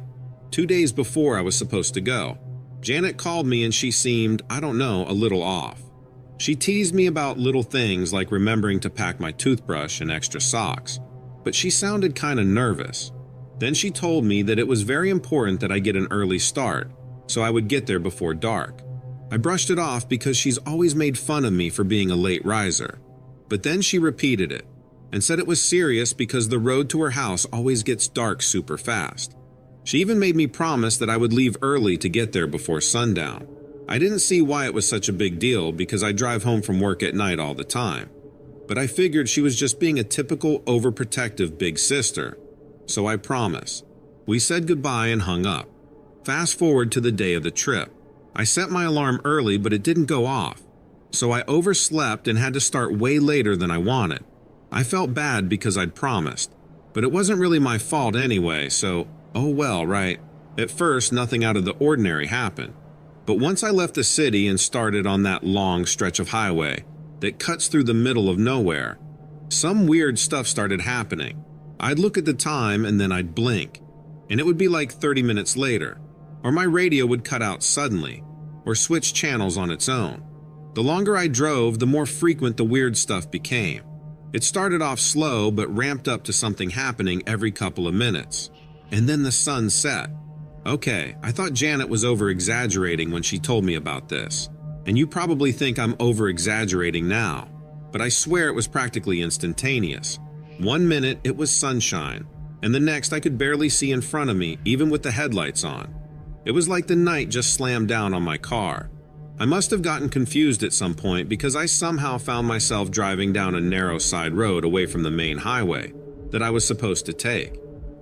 2 days before I was supposed to go, Janet called me and she seemed, I don't know, a little off. She teased me about little things like remembering to pack my toothbrush and extra socks, but she sounded kind of nervous. Then she told me that it was very important that I get an early start, so I would get there before dark. I brushed it off because she's always made fun of me for being a late riser. But then she repeated it and said it was serious because the road to her house always gets dark super fast. She even made me promise that I would leave early to get there before sundown. I didn't see why it was such a big deal because I drive home from work at night all the time. But I figured she was just being a typical overprotective big sister. So I promised. We said goodbye and hung up. Fast forward to the day of the trip. I set my alarm early, but it didn't go off. So I overslept and had to start way later than I wanted. I felt bad because I'd promised, but it wasn't really my fault anyway, so oh well, right? At first, nothing out of the ordinary happened. But once I left the city and started on that long stretch of highway that cuts through the middle of nowhere, some weird stuff started happening. I'd look at the time and then I'd blink, and it would be like 30 minutes later, or my radio would cut out suddenly, or switch channels on its own. The longer I drove, the more frequent the weird stuff became. It started off slow but ramped up to something happening every couple of minutes. And then the sun set. Okay, I thought Janet was over-exaggerating when she told me about this. And you probably think I'm over-exaggerating now, but I swear it was practically instantaneous. 1 minute it was sunshine, and the next I could barely see in front of me even with the headlights on. It was like the night just slammed down on my car. I must have gotten confused at some point because I somehow found myself driving down a narrow side road away from the main highway that I was supposed to take.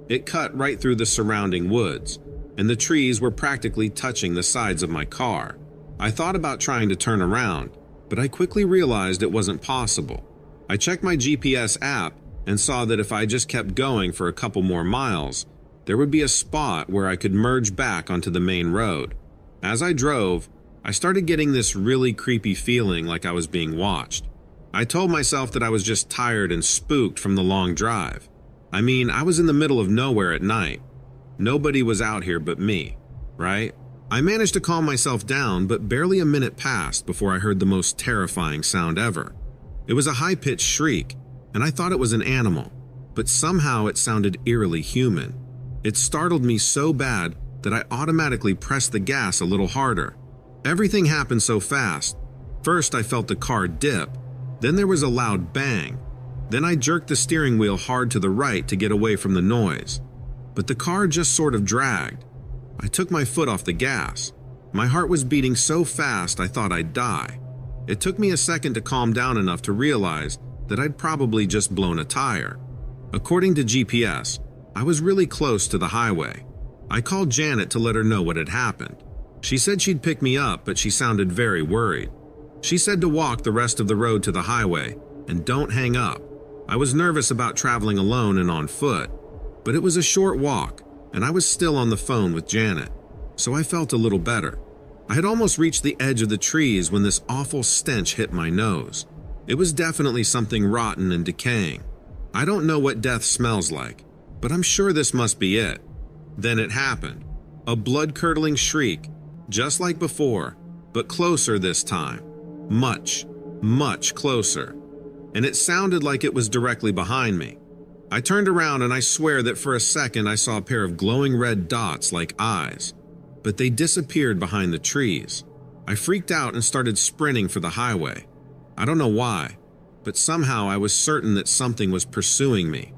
It cut right through the surrounding woods, and the trees were practically touching the sides of my car. I thought about trying to turn around, but I quickly realized it wasn't possible. I checked my GPS app and saw that if I just kept going for a couple more miles, there would be a spot where I could merge back onto the main road. As I drove, I started getting this really creepy feeling like I was being watched. I told myself that I was just tired and spooked from the long drive. I mean, I was in the middle of nowhere at night. Nobody was out here but me, right? I managed to calm myself down, but barely a minute passed before I heard the most terrifying sound ever. It was a high-pitched shriek, and I thought it was an animal, but somehow it sounded eerily human. It startled me so bad that I automatically pressed the gas a little harder. Everything happened so fast. First, I felt the car dip. Then there was a loud bang. Then I jerked the steering wheel hard to the right to get away from the noise. But the car just sort of dragged. I took my foot off the gas. My heart was beating so fast I thought I'd die. It took me a second to calm down enough to realize that I'd probably just blown a tire. According to GPS, I was really close to the highway. I called Janet to let her know what had happened. She said she'd pick me up, but she sounded very worried. She said to walk the rest of the road to the highway and don't hang up. I was nervous about traveling alone and on foot, but it was a short walk, and I was still on the phone with Janet, so I felt a little better. I had almost reached the edge of the trees when this awful stench hit my nose. It was definitely something rotten and decaying. I don't know what death smells like, but I'm sure this must be it. Then it happened. A blood-curdling shriek, just like before, but closer this time. Much, much closer. And it sounded like it was directly behind me. I turned around and I swear that for a second I saw a pair of glowing red dots like eyes, but they disappeared behind the trees. I freaked out and started sprinting for the highway. I don't know why, but somehow I was certain that something was pursuing me,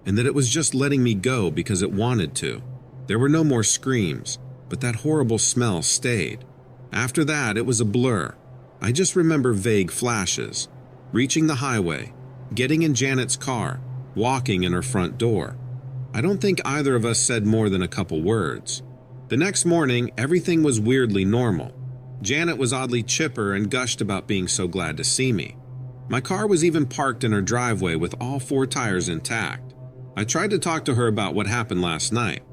and that it was just letting me go because it wanted to. There were no more screams, but that horrible smell stayed. After that, it was a blur. I just remember vague flashes. Reaching the highway, getting in Janet's car, walking in her front door. I don't think either of us said more than a couple words. The next morning, everything was weirdly normal. Janet was oddly chipper and gushed about being so glad to see me. My car was even parked in her driveway with all 4 tires intact. I tried to talk to her about what happened last night,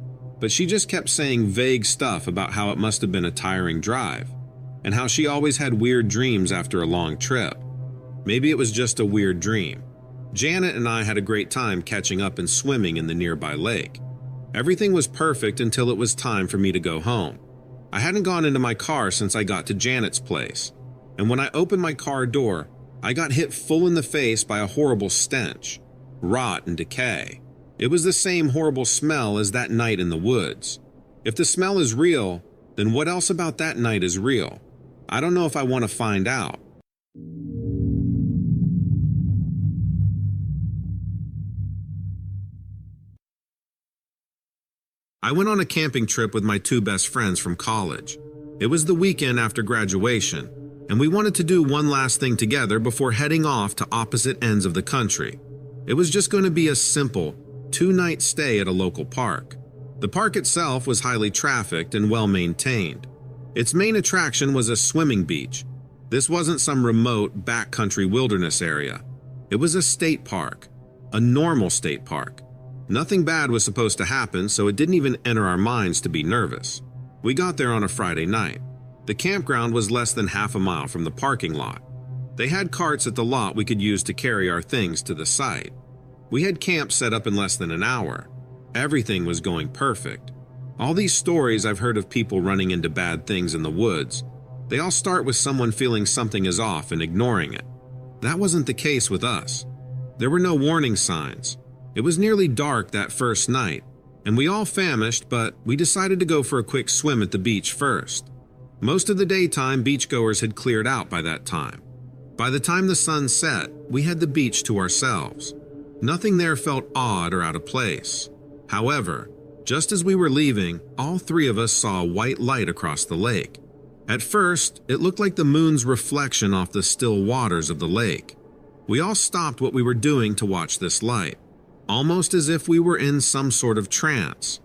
but she just kept saying vague stuff about how it must have been a tiring drive, and how she always had weird dreams after a long trip. Maybe it was just a weird dream. Janet and I had a great time catching up and swimming in the nearby lake. Everything was perfect until it was time for me to go home. I hadn't gone into my car since I got to Janet's place, and when I opened my car door, I got hit full in the face by a horrible stench, rot and decay. It was the same horrible smell as that night in the woods. If the smell is real, then what else about that night is real? I don't know if I want to find out. I went on a camping trip with my 2 best friends from college. It was the weekend after graduation, and we wanted to do one last thing together before heading off to opposite ends of the country. It was just going to be a simple 2-night stay at a local park. The park itself was highly trafficked and well-maintained. Its main attraction was a swimming beach. This wasn't some remote backcountry wilderness area. It was a state park, a normal state park. Nothing bad was supposed to happen, so it didn't even enter our minds to be nervous. We got there on a Friday night. The campground was less than half a mile from the parking lot. They had carts at the lot we could use to carry our things to the site. We had camp set up in less than an hour. Everything was going perfect. All these stories I've heard of people running into bad things in the woods, they all start with someone feeling something is off and ignoring it. That wasn't the case with us. There were no warning signs. It was nearly dark that first night, and we all famished, but we decided to go for a quick swim at the beach first. Most of the daytime beachgoers had cleared out by that time. By the time the sun set, we had the beach to ourselves. Nothing there felt odd or out of place. However, just as we were leaving, all 3 of us saw a white light across the lake. At first, it looked like the moon's reflection off the still waters of the lake. We all stopped what we were doing to watch this light, almost as if we were in some sort of trance.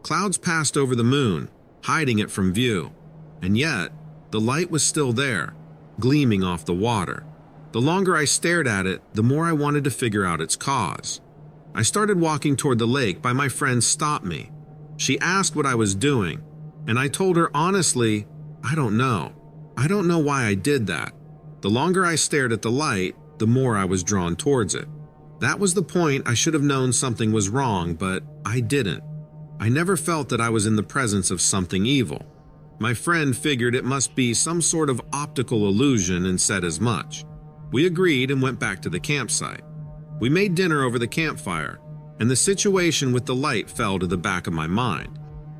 Clouds passed over the moon, hiding it from view, and yet the light was still there, gleaming off the water. The longer I stared at it, the more I wanted to figure out its cause. I started walking toward the lake, but my friend stopped me. She asked what I was doing, and I told her honestly, I don't know. I don't know why I did that. The longer I stared at the light, the more I was drawn towards it. That was the point. I should have known something was wrong, but I didn't. I never felt that I was in the presence of something evil. My friend figured it must be some sort of optical illusion and said as much. We agreed and went back to the campsite. We made dinner over the campfire, and the situation with the light fell to the back of my mind.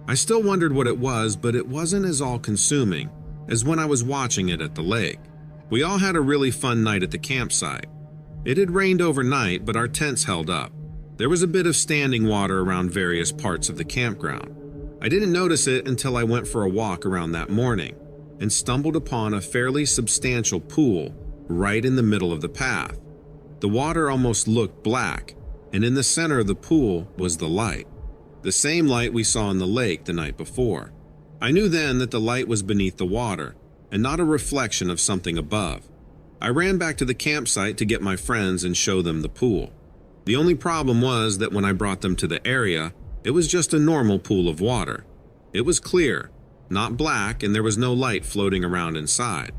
I still wondered what it was, but it wasn't as all-consuming as when I was watching it at the lake. We all had a really fun night at the campsite. It had rained overnight, but our tents held up. There was a bit of standing water around various parts of the campground. I didn't notice it until I went for a walk around that morning and stumbled upon a fairly substantial pool right in the middle of the path. The water almost looked black, and in the center of the pool was the light. The same light we saw in the lake the night before. I knew then that the light was beneath the water and not a reflection of something above. I ran back to the campsite to get my friends and show them the pool. The only problem was that when I brought them to the area, it was just a normal pool of water. It was clear, not black, and there was no light floating around inside.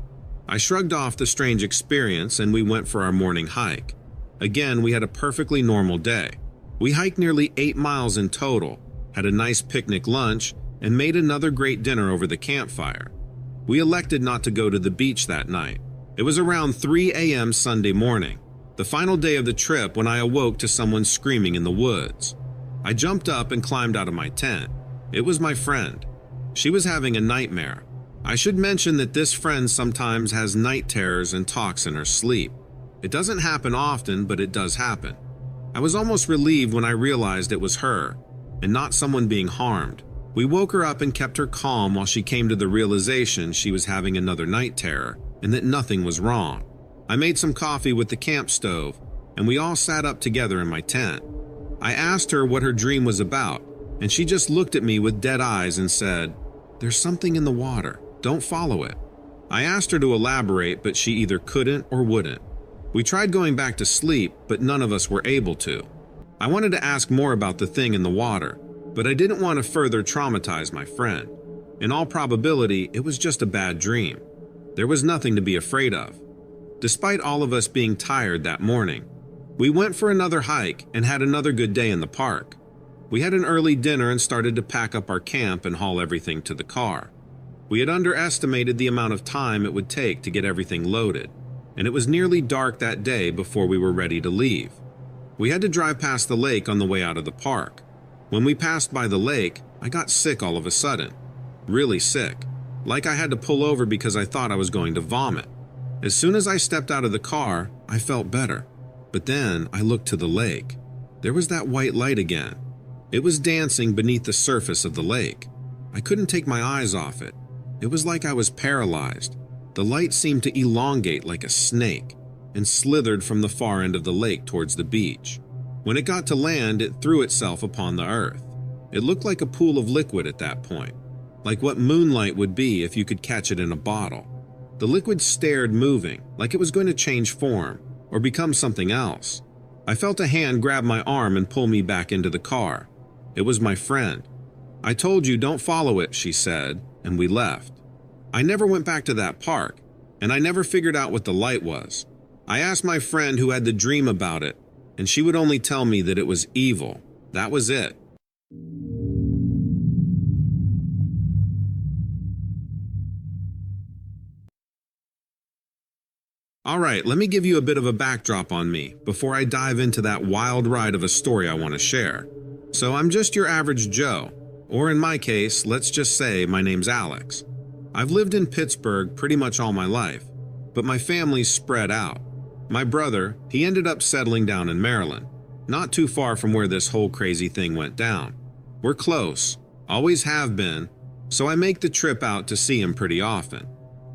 I shrugged off the strange experience and we went for our morning hike. Again, we had a perfectly normal day. We hiked nearly 8 miles in total, had a nice picnic lunch, and made another great dinner over the campfire. We elected not to go to the beach that night. It was around 3 a.m. Sunday morning, the final day of the trip, when I awoke to someone screaming in the woods. I jumped up and climbed out of my tent. It was my friend. She was having a nightmare. I should mention that this friend sometimes has night terrors and talks in her sleep. It doesn't happen often, but it does happen. I was almost relieved when I realized it was her, and not someone being harmed. We woke her up and kept her calm while she came to the realization she was having another night terror and that nothing was wrong. I made some coffee with the camp stove, and we all sat up together in my tent. I asked her what her dream was about, and she just looked at me with dead eyes and said, "There's something in the water. Don't follow it." I asked her to elaborate, but she either couldn't or wouldn't. We tried going back to sleep, but none of us were able to. I wanted to ask more about the thing in the water, but I didn't want to further traumatize my friend. In all probability, it was just a bad dream. There was nothing to be afraid of. Despite all of us being tired that morning, we went for another hike and had another good day in the park. We had an early dinner and started to pack up our camp and haul everything to the car. We had underestimated the amount of time it would take to get everything loaded, and it was nearly dark that day before we were ready to leave. We had to drive past the lake on the way out of the park. When we passed by the lake, I got sick all of a sudden. Really sick. Like I had to pull over because I thought I was going to vomit. As soon as I stepped out of the car, I felt better. But then I looked to the lake. There was that white light again. It was dancing beneath the surface of the lake. I couldn't take my eyes off it. It was like I was paralyzed. The light seemed to elongate like a snake and slithered from the far end of the lake towards the beach. When it got to land, it threw itself upon the earth. It looked like a pool of liquid at that point, like what moonlight would be if you could catch it in a bottle. The liquid stared, moving, like it was going to change form or become something else. I felt a hand grab my arm and pull me back into the car. It was my friend. "I told you, don't follow it," she said, and we left. I never went back to that park, and I never figured out what the light was. I asked my friend who had the dream about it, and she would only tell me that it was evil. That was it. Alright, let me give you a bit of a backdrop on me before I dive into that wild ride of a story I want to share. So I'm just your average Joe, or in my case, let's just say my name's Alex. I've lived in Pittsburgh pretty much all my life, but my family's spread out. My brother, he ended up settling down in Maryland, not too far from where this whole crazy thing went down. We're close, always have been, so I make the trip out to see him pretty often.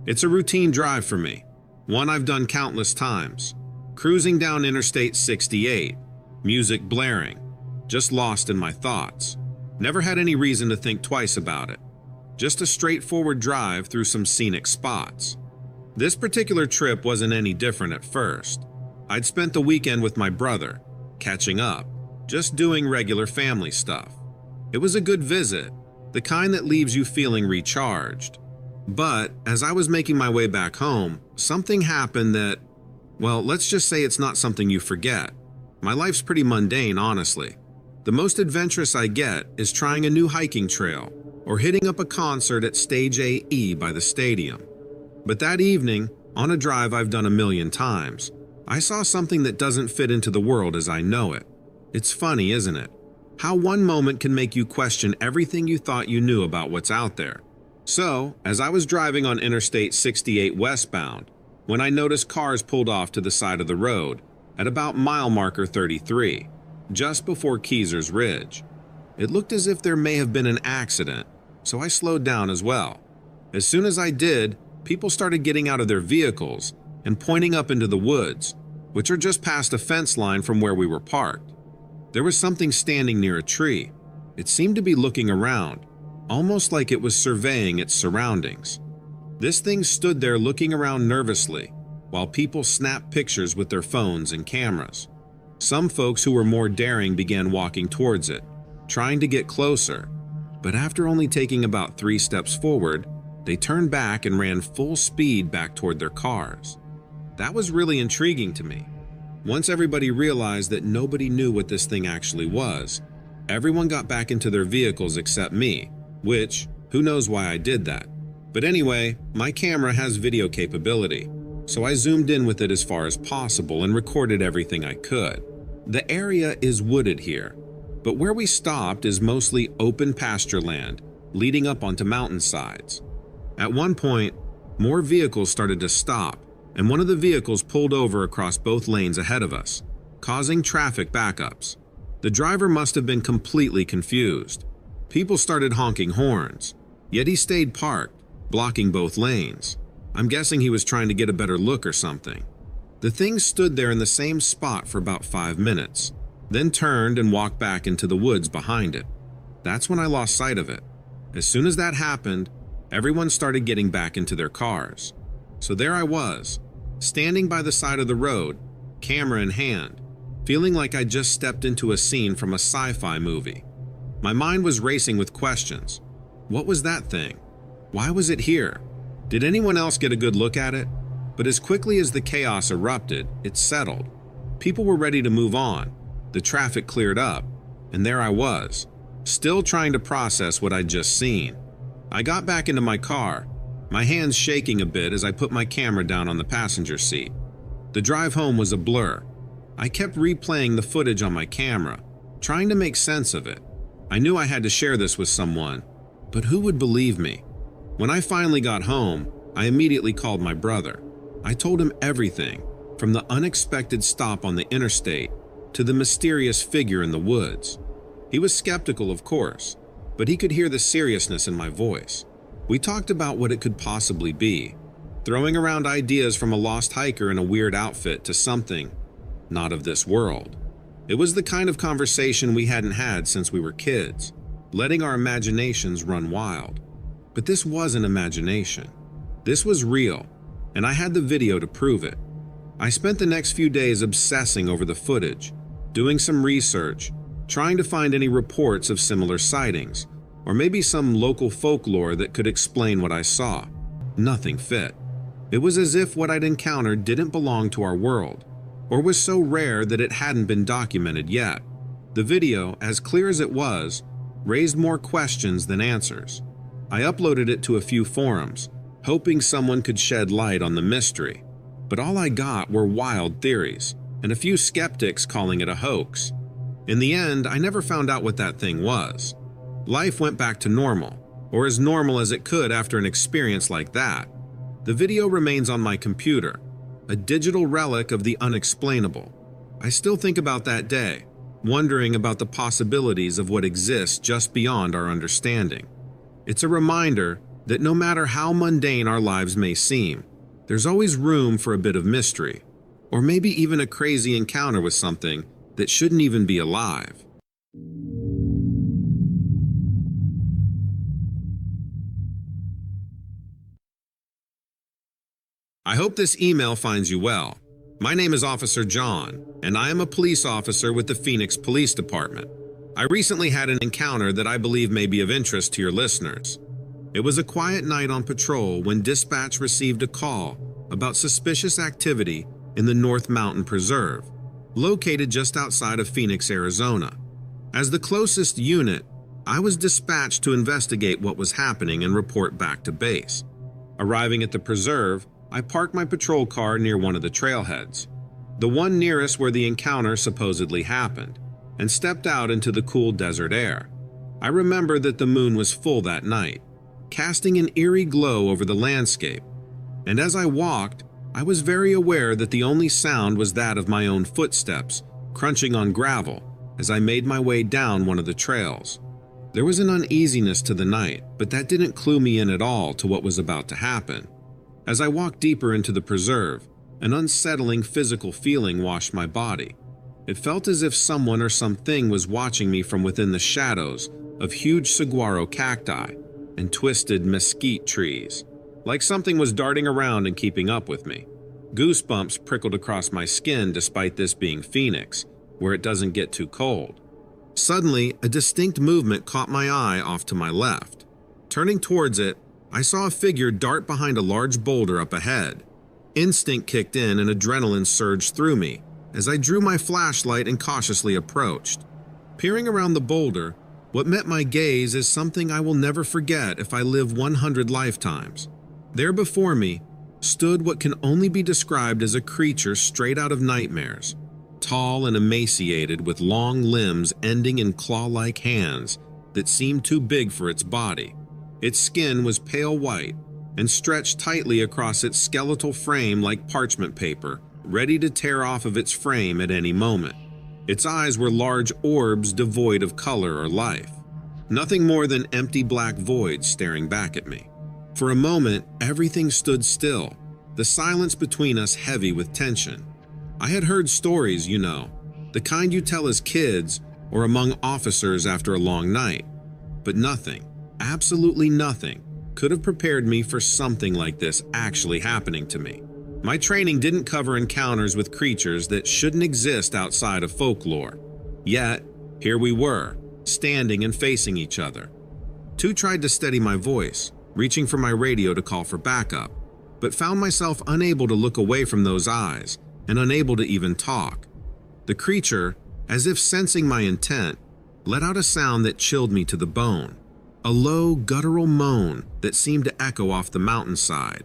It's a routine drive for me, one I've done countless times. Cruising down Interstate 68, music blaring, just lost in my thoughts. Never had any reason to think twice about it. Just a straightforward drive through some scenic spots. This particular trip wasn't any different at first. I'd spent the weekend with my brother, catching up, just doing regular family stuff. It was a good visit, the kind that leaves you feeling recharged. But as I was making my way back home, something happened that, well, let's just say it's not something you forget. My life's pretty mundane, honestly. The most adventurous I get is trying a new hiking trail or hitting up a concert at Stage AE by the stadium. But that evening, on a drive I've done a million times, I saw something that doesn't fit into the world as I know it. It's funny, isn't it? How one moment can make you question everything you thought you knew about what's out there. So, as I was driving on Interstate 68 westbound, when I noticed cars pulled off to the side of the road at about mile marker 33, just before Keezer's Ridge. It looked as if there may have been an accident, so I slowed down as well. As soon as I did, people started getting out of their vehicles and pointing up into the woods, which are just past a fence line from where we were parked. There was something standing near a tree. It seemed to be looking around, almost like it was surveying its surroundings. This thing stood there looking around nervously, while people snapped pictures with their phones and cameras. Some folks who were more daring began walking towards it, trying to get closer, but after only taking about 3 steps forward, they turned back and ran full speed back toward their cars. That was really intriguing to me. Once everybody realized that nobody knew what this thing actually was, everyone got back into their vehicles except me, which, who knows why I did that. But anyway, my camera has video capability, so I zoomed in with it as far as possible and recorded everything I could. The area is wooded here, but where we stopped is mostly open pasture land leading up onto mountainsides. At one point, more vehicles started to stop, and one of the vehicles pulled over across both lanes ahead of us, causing traffic backups. The driver must have been completely confused. People started honking horns, yet he stayed parked, blocking both lanes. I'm guessing he was trying to get a better look or something. The thing stood there in the same spot for about 5 minutes, then turned and walked back into the woods behind it. That's when I lost sight of it. As soon as that happened, everyone started getting back into their cars. So there I was, standing by the side of the road, camera in hand, feeling like I just stepped into a scene from a sci-fi movie. My mind was racing with questions. What was that thing? Why was it here? Did anyone else get a good look at it? But as quickly as the chaos erupted, it settled. People were ready to move on. The traffic cleared up, and there I was, still trying to process what I'd just seen. I got back into my car, my hands shaking a bit as I put my camera down on the passenger seat. The drive home was a blur. I kept replaying the footage on my camera, trying to make sense of it. I knew I had to share this with someone, but who would believe me? When I finally got home, I immediately called my brother. I told him everything, from the unexpected stop on the interstate to the mysterious figure in the woods. He was skeptical, of course, but he could hear the seriousness in my voice. We talked about what it could possibly be, throwing around ideas from a lost hiker in a weird outfit to something not of this world. It was the kind of conversation we hadn't had since we were kids, letting our imaginations run wild. But this wasn't imagination. This was real, and I had the video to prove it. I spent the next few days obsessing over the footage, doing some research, trying to find any reports of similar sightings, or maybe some local folklore that could explain what I saw. Nothing fit. It was as if what I'd encountered didn't belong to our world, or was so rare that it hadn't been documented yet. The video, as clear as it was, raised more questions than answers. I uploaded it to a few forums, hoping someone could shed light on the mystery. But all I got were wild theories, and a few skeptics calling it a hoax. In the end, I never found out what that thing was. Life went back to normal, or as normal as it could after an experience like that. The video remains on my computer, a digital relic of the unexplainable. I still think about that day, wondering about the possibilities of what exists just beyond our understanding. It's a reminder that no matter how mundane our lives may seem, there's always room for a bit of mystery, or maybe even a crazy encounter with something that shouldn't even be alive. I hope this email finds you well. My name is Officer John, and I am a police officer with the Phoenix Police Department. I recently had an encounter that I believe may be of interest to your listeners. It was a quiet night on patrol when dispatch received a call about suspicious activity in the North Mountain Preserve, located just outside of Phoenix, Arizona. As the closest unit, I was dispatched to investigate what was happening and report back to base. Arriving at the preserve, I parked my patrol car near one of the trailheads, the one nearest where the encounter supposedly happened, and stepped out into the cool desert air. I remember that the moon was full that night, casting an eerie glow over the landscape, and as I walked, I was very aware that the only sound was that of my own footsteps crunching on gravel as I made my way down one of the trails. There was an uneasiness to the night, but that didn't clue me in at all to what was about to happen. As I walked deeper into the preserve, an unsettling physical feeling washed my body. It felt as if someone or something was watching me from within the shadows of huge saguaro cacti and twisted mesquite trees, like something was darting around and keeping up with me. Goosebumps prickled across my skin despite this being Phoenix, where it doesn't get too cold. Suddenly, a distinct movement caught my eye off to my left. Turning towards it, I saw a figure dart behind a large boulder up ahead. Instinct kicked in and adrenaline surged through me as I drew my flashlight and cautiously approached. Peering around the boulder, what met my gaze is something I will never forget if I live 100 lifetimes. There before me stood what can only be described as a creature straight out of nightmares, tall and emaciated with long limbs ending in claw-like hands that seemed too big for its body. Its skin was pale white and stretched tightly across its skeletal frame like parchment paper, ready to tear off of its frame at any moment. Its eyes were large orbs devoid of color or life, nothing more than empty black voids staring back at me. For a moment, everything stood still, the silence between us heavy with tension. I had heard stories, the kind you tell as kids or among officers after a long night, but nothing, absolutely nothing, could have prepared me for something like this actually happening to me. My training didn't cover encounters with creatures that shouldn't exist outside of folklore. Yet, here we were, standing and facing each other. Two tried to steady my voice, reaching for my radio to call for backup, but found myself unable to look away from those eyes and unable to even talk. The creature, as if sensing my intent, let out a sound that chilled me to the bone, a low, guttural moan that seemed to echo off the mountainside.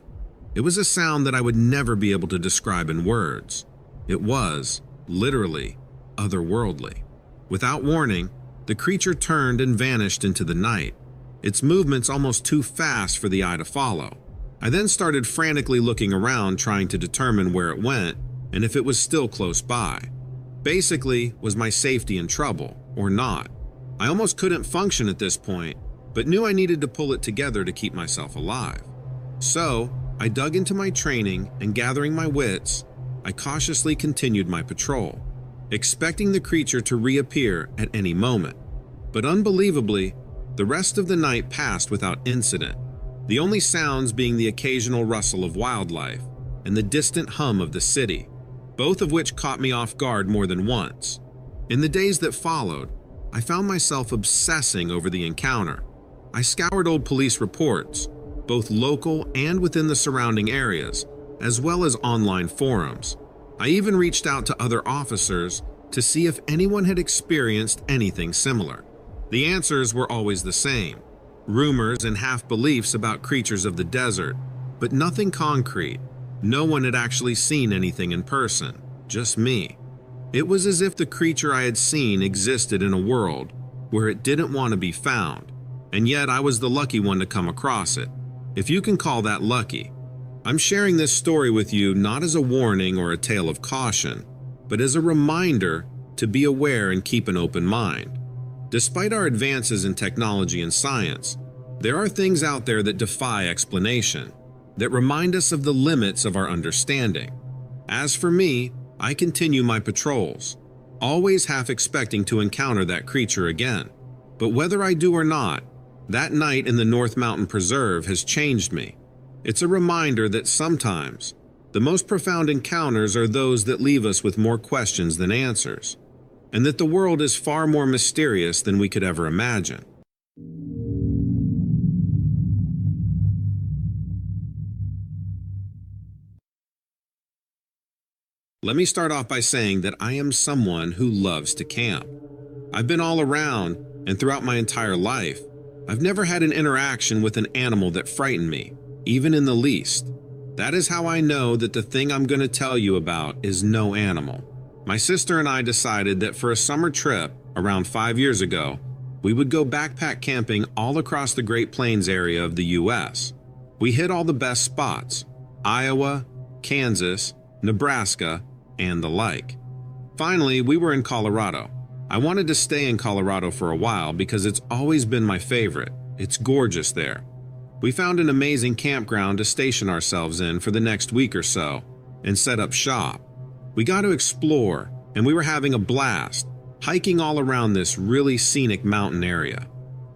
It was a sound that I would never be able to describe in words. It was, literally, otherworldly. Without warning, the creature turned and vanished into the night, its movements almost too fast for the eye to follow. I then started frantically looking around, trying to determine where it went and if it was still close by. Basically, was my safety in trouble, or not? I almost couldn't function at this point, but knew I needed to pull it together to keep myself alive. So, I dug into my training and gathering my wits, I cautiously continued my patrol, expecting the creature to reappear at any moment. But unbelievably, the rest of the night passed without incident, the only sounds being the occasional rustle of wildlife and the distant hum of the city, both of which caught me off guard more than once. In the days that followed, I found myself obsessing over the encounter. I scoured old police reports, both local and within the surrounding areas, as well as online forums. I even reached out to other officers to see if anyone had experienced anything similar. The answers were always the same: rumors and half-beliefs about creatures of the desert, but nothing concrete. No one had actually seen anything in person, just me. It was as if the creature I had seen existed in a world where it didn't want to be found, and yet I was the lucky one to come across it, if you can call that lucky. I'm sharing this story with you not as a warning or a tale of caution, but as a reminder to be aware and keep an open mind. Despite our advances in technology and science, There are things out there that defy explanation, that remind us of the limits of our understanding. As for me, I continue my patrols, always half expecting to encounter that creature again. But whether I do or not, that night in the North Mountain Preserve has changed me. It's a reminder that sometimes the most profound encounters are those that leave us with more questions than answers, and that the world is far more mysterious than we could ever imagine. Let me start off by saying that I am someone who loves to camp. I've been all around, and throughout my entire life, I've never had an interaction with an animal that frightened me, even in the least. That is how I know that the thing I'm going to tell you about is no animal. My sister and I decided that for a summer trip, around 5 years ago, we would go backpack camping all across the Great Plains area of the U.S. We hit all the best spots: Iowa, Kansas, Nebraska, and the like. Finally, we were in Colorado. I wanted to stay in Colorado for a while because it's always been my favorite. It's gorgeous there. We found an amazing campground to station ourselves in for the next week or so and set up shop. We got to explore, and we were having a blast, hiking all around this really scenic mountain area.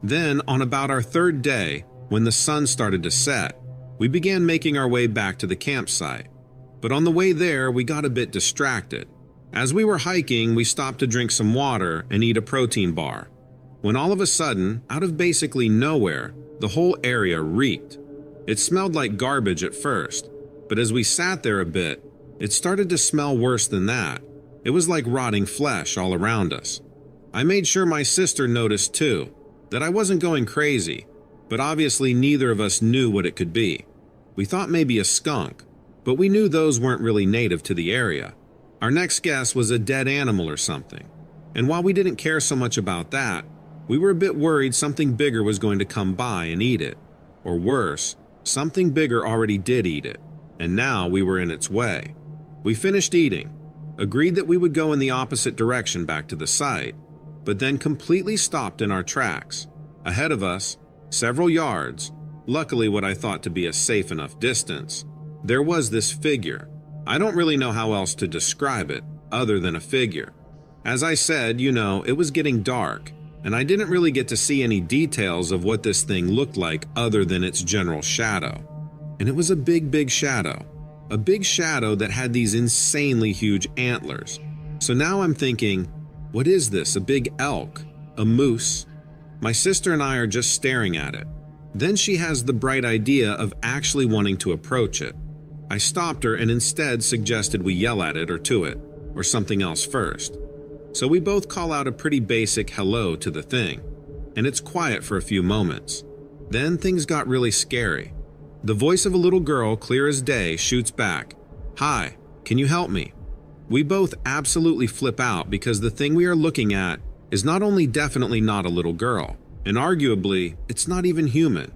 Then, on about our third day, when the sun started to set, we began making our way back to the campsite. But on the way there, we got a bit distracted. As we were hiking, we stopped to drink some water and eat a protein bar, when all of a sudden, out of basically nowhere, the whole area reeked. It smelled like garbage at first, but as we sat there a bit, it started to smell worse than that. It was like rotting flesh all around us. I made sure my sister noticed too, that I wasn't going crazy, but obviously neither of us knew what it could be. We thought maybe a skunk, but we knew those weren't really native to the area. Our next guess was a dead animal or something, and while we didn't care so much about that, we were a bit worried something bigger was going to come by and eat it. Or worse, something bigger already did eat it, and now we were in its way. We finished eating, agreed that we would go in the opposite direction back to the site, but then completely stopped in our tracks. Ahead of us, several yards, luckily what I thought to be a safe enough distance, there was this figure. I don't really know how else to describe it other than a figure. As I said, it was getting dark, and I didn't really get to see any details of what this thing looked like other than its general shadow. And it was a big shadow. A big shadow that had these insanely huge antlers. So now I'm thinking, what is this? A big elk? A moose? My sister and I are just staring at it. Then she has the bright idea of actually wanting to approach it. I stopped her and instead suggested we yell at it or to it, or something else first. So we both call out a pretty basic hello to the thing, and it's quiet for a few moments. Then things got really scary. The voice of a little girl, clear as day, shoots back, "Hi, can you help me?" We both absolutely flip out because the thing we are looking at is not only definitely not a little girl, and arguably, it's not even human.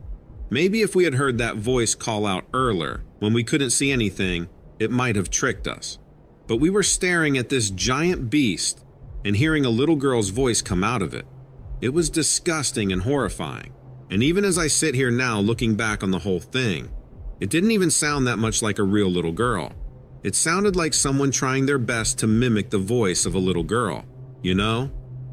Maybe if we had heard that voice call out earlier, when we couldn't see anything, it might have tricked us. But we were staring at this giant beast and hearing a little girl's voice come out of it. It was disgusting and horrifying. And even as I sit here now looking back on the whole thing, it didn't even sound that much like a real little girl. It sounded like someone trying their best to mimic the voice of a little girl,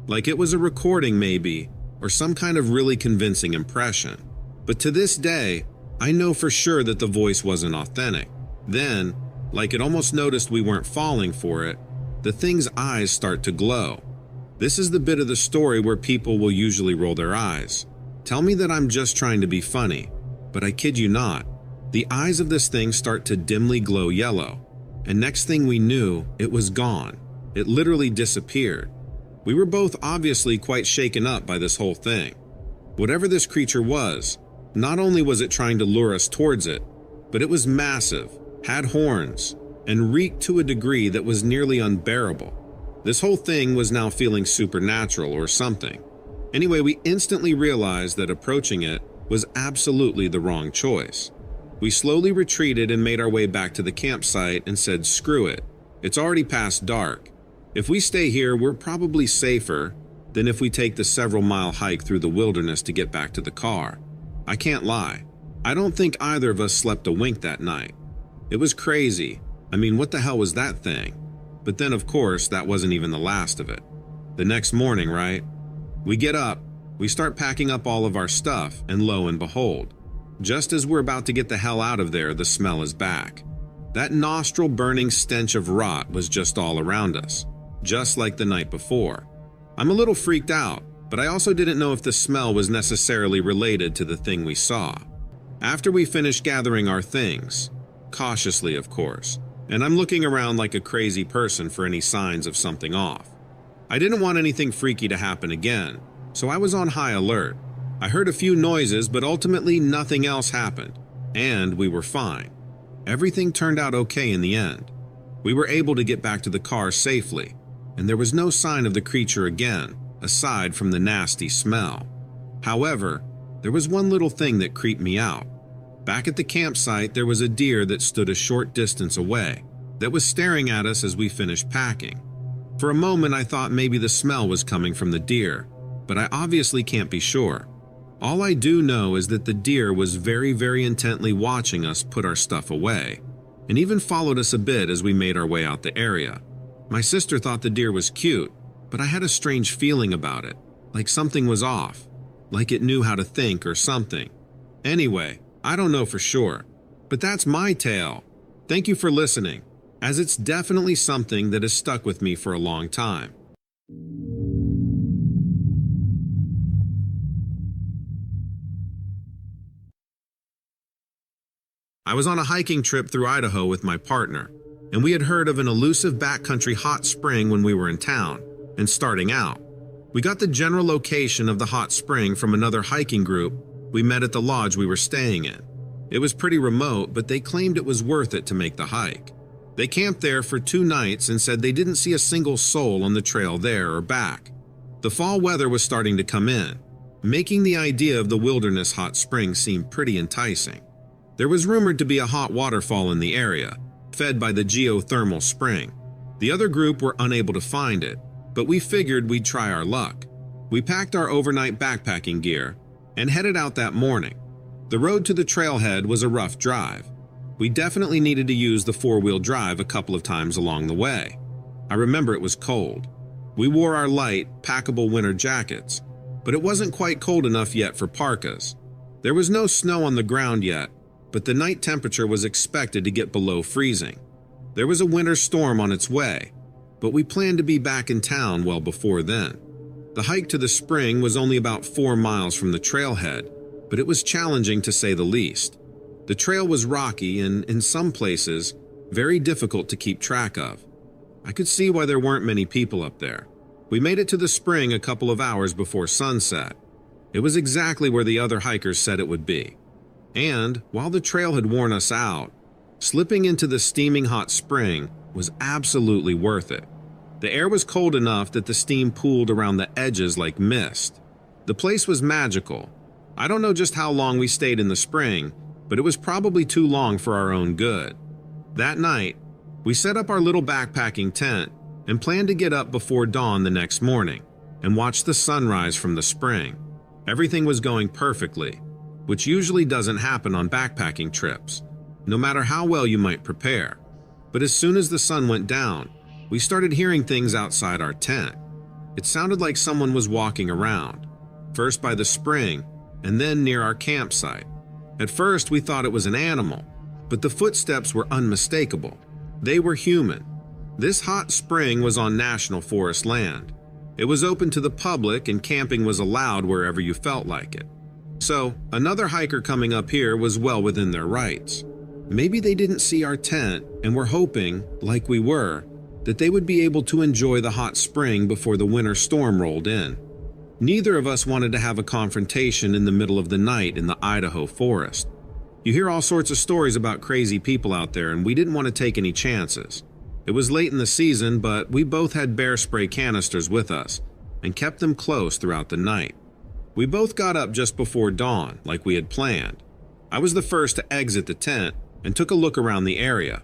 Like it was a recording maybe, or some kind of really convincing impression. But to this day, I know for sure that the voice wasn't authentic. Then, like it almost noticed we weren't falling for it, the thing's eyes start to glow. This is the bit of the story where people will usually roll their eyes. Tell me that I'm just trying to be funny, but I kid you not. The eyes of this thing start to dimly glow yellow, and next thing we knew, it was gone. It literally disappeared. We were both obviously quite shaken up by this whole thing. Whatever this creature was, not only was it trying to lure us towards it, but it was massive, had horns, and reeked to a degree that was nearly unbearable. This whole thing was now feeling supernatural or something. Anyway, we instantly realized that approaching it was absolutely the wrong choice. We slowly retreated and made our way back to the campsite and said, "Screw it. It's already past dark. If we stay here, we're probably safer than if we take the several-mile hike through the wilderness to get back to the car." I can't lie. I don't think either of us slept a wink that night. It was crazy. I mean, what the hell was that thing? But then, of course, that wasn't even the last of it. The next morning, right? We get up, we start packing up all of our stuff, and lo and behold, just as we're about to get the hell out of there, the smell is back. That nostril-burning stench of rot was just all around us, just like the night before. I'm a little freaked out, but I also didn't know if the smell was necessarily related to the thing we saw. After we finished gathering our things, cautiously of course, and I'm looking around like a crazy person for any signs of something off. I didn't want anything freaky to happen again, so I was on high alert. I heard a few noises, but ultimately nothing else happened, and we were fine. Everything turned out okay in the end. We were able to get back to the car safely, and there was no sign of the creature again, aside from the nasty smell. However, there was one little thing that creeped me out. Back at the campsite, there was a deer that stood a short distance away, that was staring at us as we finished packing. For a moment, I thought maybe the smell was coming from the deer, but I obviously can't be sure. All I do know is that the deer was very intently watching us put our stuff away, and even followed us a bit as we made our way out the area. My sister thought the deer was cute, but I had a strange feeling about it, like something was off, like it knew how to think or something. Anyway, I don't know for sure, but that's my tale. Thank you for listening, as it's definitely something that has stuck with me for a long time. I was on a hiking trip through Idaho with my partner, and we had heard of an elusive backcountry hot spring when we were in town and starting out. We got the general location of the hot spring from another hiking group we met at the lodge we were staying in. It was pretty remote, but they claimed it was worth it to make the hike. They camped there for 2 nights and said they didn't see a single soul on the trail there or back. The fall weather was starting to come in, making the idea of the wilderness hot spring seem pretty enticing. There was rumored to be a hot waterfall in the area, fed by the geothermal spring. The other group were unable to find it, but we figured we'd try our luck. We packed our overnight backpacking gear and headed out that morning. The road to the trailhead was a rough drive. We definitely needed to use the 4-wheel drive a couple of times along the way. I remember it was cold. We wore our light, packable winter jackets, but it wasn't quite cold enough yet for parkas. There was no snow on the ground yet, but the night temperature was expected to get below freezing. There was a winter storm on its way, but we planned to be back in town well before then. The hike to the spring was only about 4 miles from the trailhead, but it was challenging to say the least. The trail was rocky and, in some places, very difficult to keep track of. I could see why there weren't many people up there. We made it to the spring a couple of hours before sunset. It was exactly where the other hikers said it would be. And, while the trail had worn us out, slipping into the steaming hot spring was absolutely worth it. The air was cold enough that the steam pooled around the edges like mist. The place was magical. I don't know just how long we stayed in the spring, but it was probably too long for our own good. That night, we set up our little backpacking tent and planned to get up before dawn the next morning and watch the sunrise from the spring. Everything was going perfectly, which usually doesn't happen on backpacking trips, no matter how well you might prepare. But as soon as the sun went down, we started hearing things outside our tent. It sounded like someone was walking around, first by the spring and then near our campsite. At first, we thought it was an animal, but the footsteps were unmistakable. They were human. This hot spring was on national forest land. It was open to the public and camping was allowed wherever you felt like it. So, another hiker coming up here was well within their rights. Maybe they didn't see our tent and were hoping, like we were, that they would be able to enjoy the hot spring before the winter storm rolled in. Neither of us wanted to have a confrontation in the middle of the night in the Idaho forest. You hear all sorts of stories about crazy people out there, and we didn't want to take any chances. It was late in the season, but we both had bear spray canisters with us and kept them close throughout the night. We both got up just before dawn, like we had planned. I was the first to exit the tent and took a look around the area.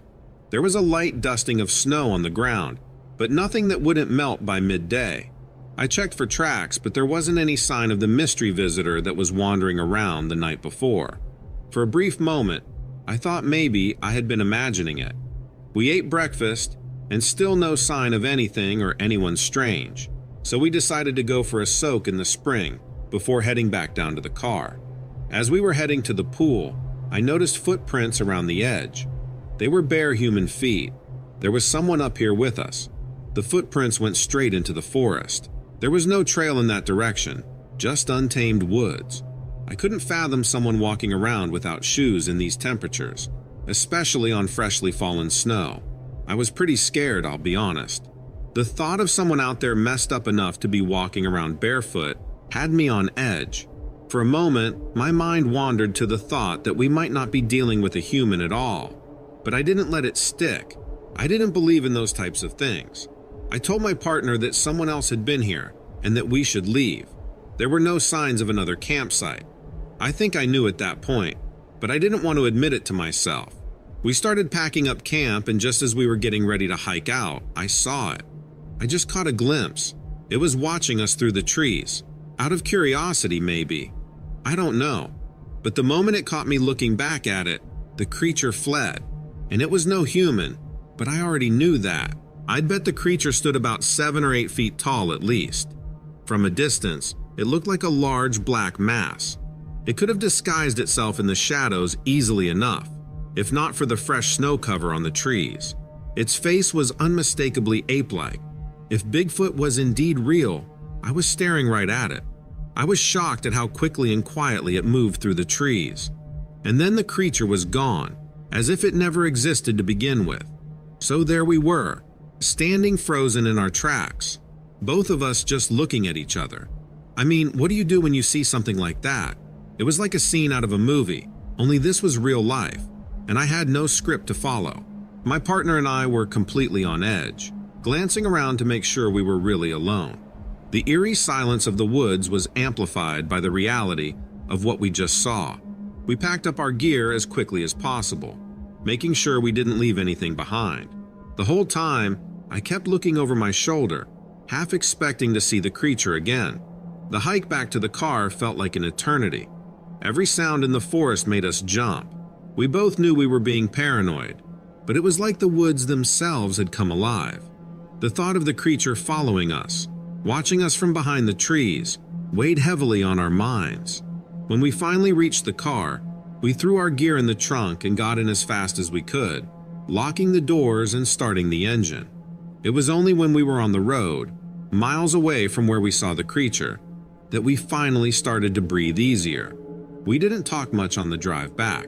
There was a light dusting of snow on the ground, but nothing that wouldn't melt by midday. I checked for tracks, but there wasn't any sign of the mystery visitor that was wandering around the night before. For a brief moment, I thought maybe I had been imagining it. We ate breakfast, and still no sign of anything or anyone strange, so we decided to go for a soak in the spring before heading back down to the car. As we were heading to the pool, I noticed footprints around the edge. They were bare human feet. There was someone up here with us. The footprints went straight into the forest. There was no trail in that direction, just untamed woods. I couldn't fathom someone walking around without shoes in these temperatures, especially on freshly fallen snow. I was pretty scared, I'll be honest. The thought of someone out there messed up enough to be walking around barefoot had me on edge. For a moment, my mind wandered to the thought that we might not be dealing with a human at all. But I didn't let it stick. I didn't believe in those types of things. I told my partner that someone else had been here and that we should leave. There were no signs of another campsite. I think I knew at that point, but I didn't want to admit it to myself. We started packing up camp, and just as we were getting ready to hike out, I saw it. I just caught a glimpse. It was watching us through the trees. Out of curiosity, maybe. I don't know. But the moment it caught me looking back at it, the creature fled. And it was no human, but I already knew that. I'd bet the creature stood about 7 or 8 feet tall at least. From a distance, it looked like a large black mass. It could have disguised itself in the shadows easily enough, if not for the fresh snow cover on the trees. Its face was unmistakably ape-like. If Bigfoot was indeed real, I was staring right at it. I was shocked at how quickly and quietly it moved through the trees. And then the creature was gone, as if it never existed to begin with. So there we were, standing frozen in our tracks, both of us just looking at each other. I mean, what do you do when you see something like that? It was like a scene out of a movie, only this was real life, and I had no script to follow. My partner and I were completely on edge, glancing around to make sure we were really alone. The eerie silence of the woods was amplified by the reality of what we just saw. We packed up our gear as quickly as possible, making sure we didn't leave anything behind. The whole time, I kept looking over my shoulder, half expecting to see the creature again. The hike back to the car felt like an eternity. Every sound in the forest made us jump. We both knew we were being paranoid, but it was like the woods themselves had come alive. The thought of the creature following us, watching us from behind the trees, weighed heavily on our minds. When we finally reached the car, we threw our gear in the trunk and got in as fast as we could, locking the doors and starting the engine. It was only when we were on the road, miles away from where we saw the creature, that we finally started to breathe easier. We didn't talk much on the drive back.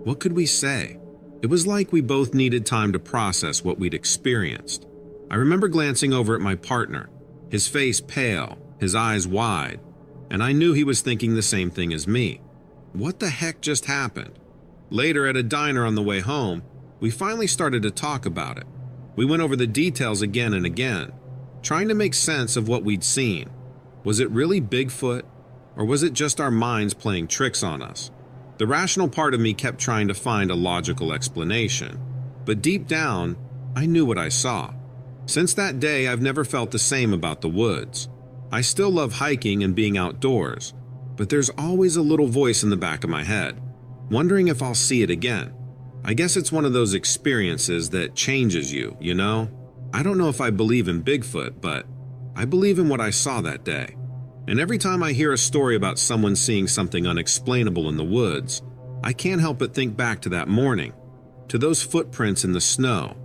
What could we say? It was like we both needed time to process what we'd experienced. I remember glancing over at my partner, his face pale, his eyes wide, and I knew he was thinking the same thing as me. What the heck just happened? Later, at a diner on the way home, we finally started to talk about it. We went over the details again and again, trying to make sense of what we'd seen. Was it really Bigfoot, or was it just our minds playing tricks on us? The rational part of me kept trying to find a logical explanation, but deep down, I knew what I saw. Since that day, I've never felt the same about the woods. I still love hiking and being outdoors, but there's always a little voice in the back of my head, wondering if I'll see it again. I guess it's one of those experiences that changes you, you know? I don't know if I believe in Bigfoot, but I believe in what I saw that day. And every time I hear a story about someone seeing something unexplainable in the woods, I can't help but think back to that morning, to those footprints in the snow,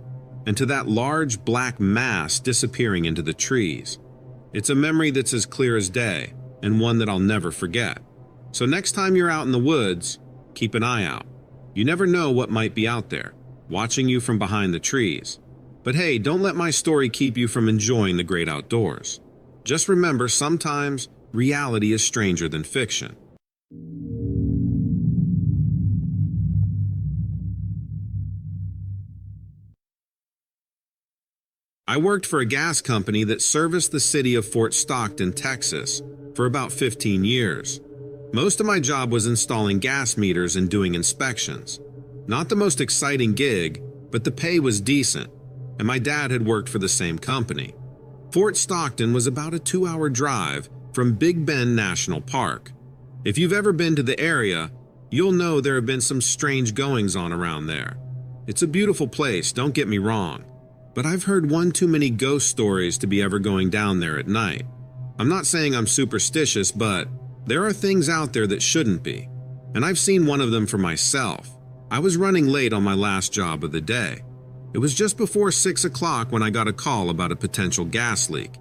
and to that large black mass disappearing into the trees. It's a memory that's as clear as day, and one that I'll never forget. So next time you're out in the woods, keep an eye out. You never know what might be out there, watching you from behind the trees. But hey, don't let my story keep you from enjoying the great outdoors. Just remember, sometimes reality is stranger than fiction. I worked for a gas company that serviced the city of Fort Stockton, Texas, for about 15 years. Most of my job was installing gas meters and doing inspections. Not the most exciting gig, but the pay was decent, and my dad had worked for the same company. Fort Stockton was about a 2-hour drive from Big Bend National Park. If you've ever been to the area, you'll know there have been some strange goings-on around there. It's a beautiful place, don't get me wrong, but I've heard one too many ghost stories to be ever going down there at night. I'm not saying I'm superstitious, but there are things out there that shouldn't be, and I've seen one of them for myself. I was running late on my last job of the day. It was just before 6 o'clock when I got a call about a potential gas leak.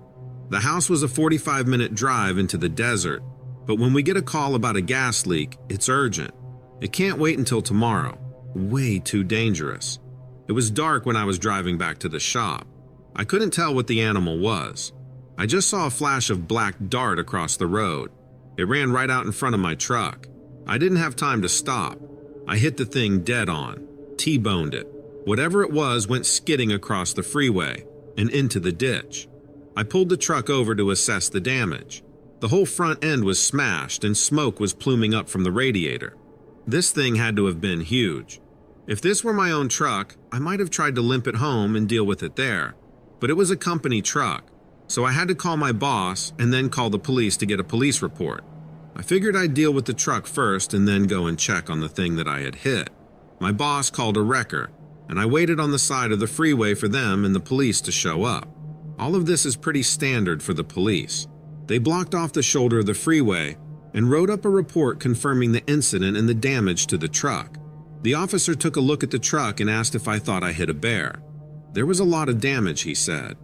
The house was a 45-minute drive into the desert, but when we get a call about a gas leak, it's urgent. It can't wait until tomorrow. Way too dangerous. It was dark when I was driving back to the shop. I couldn't tell what the animal was. I just saw a flash of black dart across the road. It ran right out in front of my truck. I didn't have time to stop. I hit the thing dead on, T-boned it. Whatever it was went skidding across the freeway and into the ditch. I pulled the truck over to assess the damage. The whole front end was smashed and smoke was pluming up from the radiator. This thing had to have been huge. If this were my own truck, I might have tried to limp it home and deal with it there. But it was a company truck, so I had to call my boss and then call the police to get a police report. I figured I'd deal with the truck first and then go and check on the thing that I had hit. My boss called a wrecker, and I waited on the side of the freeway for them and the police to show up. All of this is pretty standard for the police. They blocked off the shoulder of the freeway and wrote up a report confirming the incident and the damage to the truck. The officer took a look at the truck and asked if I thought I hit a bear. There was a lot of damage, he said.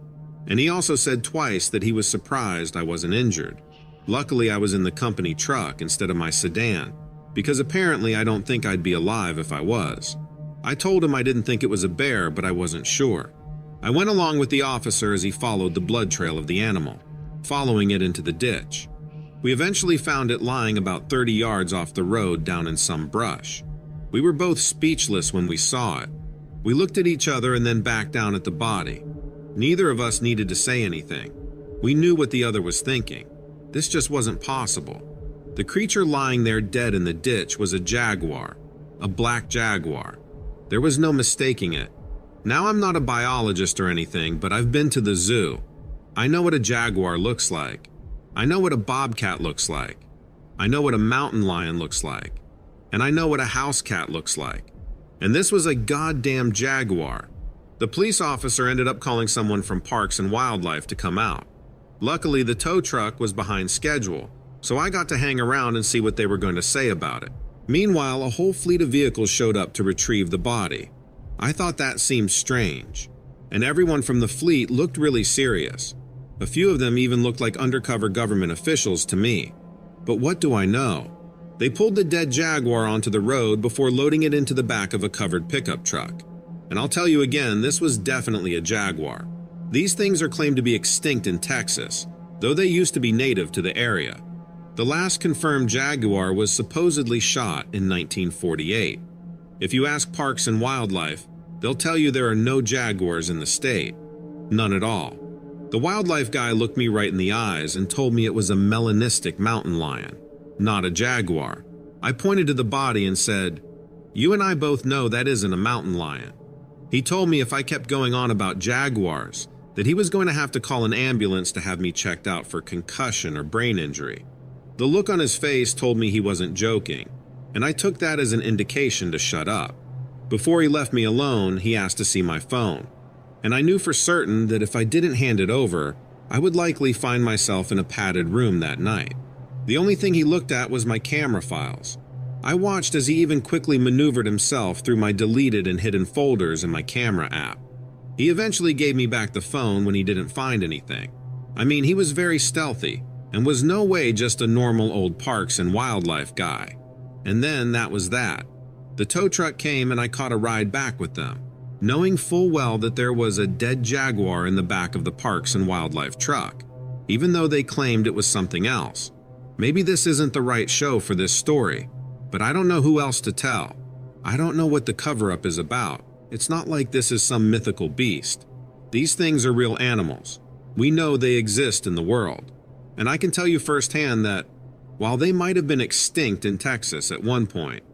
And he also said twice that he was surprised I wasn't injured. Luckily, I was in the company truck instead of my sedan, because apparently I don't think I'd be alive if I was. I told him I didn't think it was a bear, but I wasn't sure. I went along with the officer as he followed the blood trail of the animal, following it into the ditch. We eventually found it lying about 30 yards off the road down in some brush. We were both speechless when we saw it. We looked at each other and then back down at the body. Neither of us needed to say anything. We knew what the other was thinking. This just wasn't possible. The creature lying there dead in the ditch was a jaguar, a black jaguar. There was no mistaking it. Now I'm not a biologist or anything, but I've been to the zoo. I know what a jaguar looks like. I know what a bobcat looks like. I know what a mountain lion looks like. And I know what a house cat looks like. And this was a goddamn jaguar. The police officer ended up calling someone from Parks and Wildlife to come out. Luckily, the tow truck was behind schedule, so I got to hang around and see what they were going to say about it. Meanwhile, a whole fleet of vehicles showed up to retrieve the body. I thought that seemed strange, and everyone from the fleet looked really serious. A few of them even looked like undercover government officials to me. But what do I know? They pulled the dead jaguar onto the road before loading it into the back of a covered pickup truck. And I'll tell you again, this was definitely a jaguar. These things are claimed to be extinct in Texas, though they used to be native to the area. The last confirmed jaguar was supposedly shot in 1948. If you ask Parks and Wildlife, they'll tell you there are no jaguars in the state. None at all. The wildlife guy looked me right in the eyes and told me it was a melanistic mountain lion, not a jaguar. I pointed to the body and said, "You and I both know that isn't a mountain lion." He told me if I kept going on about jaguars, that he was going to have to call an ambulance to have me checked out for concussion or brain injury. The look on his face told me he wasn't joking, and I took that as an indication to shut up. Before he left me alone, he asked to see my phone, and I knew for certain that if I didn't hand it over, I would likely find myself in a padded room that night. The only thing he looked at was my camera files. I watched as he even quickly maneuvered himself through my deleted and hidden folders in my camera app. He eventually gave me back the phone when he didn't find anything. I mean, he was very stealthy and was no way just a normal old Parks and Wildlife guy. And then that was that. The tow truck came and I caught a ride back with them, knowing full well that there was a dead jaguar in the back of the Parks and Wildlife truck, even though they claimed it was something else. Maybe this isn't the right show for this story, but I don't know who else to tell. I don't know what the cover-up is about. It's not like this is some mythical beast. These things are real animals. We know they exist in the world. And I can tell you firsthand that, while they might have been extinct in Texas at one point,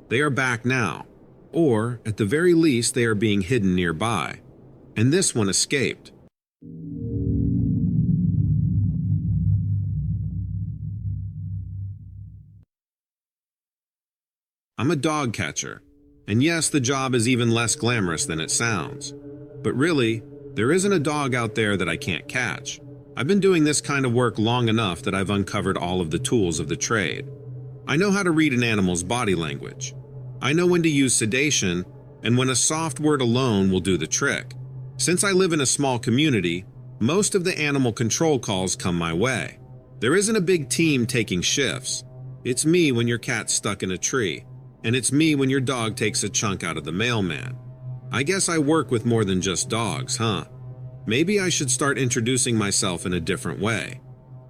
they are back now. Or, at the very least, they are being hidden nearby. And this one escaped. I'm a dog catcher. And yes, the job is even less glamorous than it sounds. But really, there isn't a dog out there that I can't catch. I've been doing this kind of work long enough that I've uncovered all of the tools of the trade. I know how to read an animal's body language. I know when to use sedation and when a soft word alone will do the trick. Since I live in a small community, most of the animal control calls come my way. There isn't a big team taking shifts. It's me when your cat's stuck in a tree, and it's me when your dog takes a chunk out of the mailman. I guess I work with more than just dogs, huh? Maybe I should start introducing myself in a different way.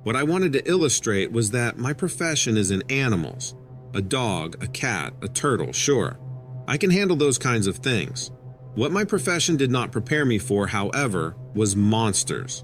What I wanted to illustrate was that my profession is in animals. A dog, a cat, a turtle, sure. I can handle those kinds of things. What my profession did not prepare me for, however, was monsters.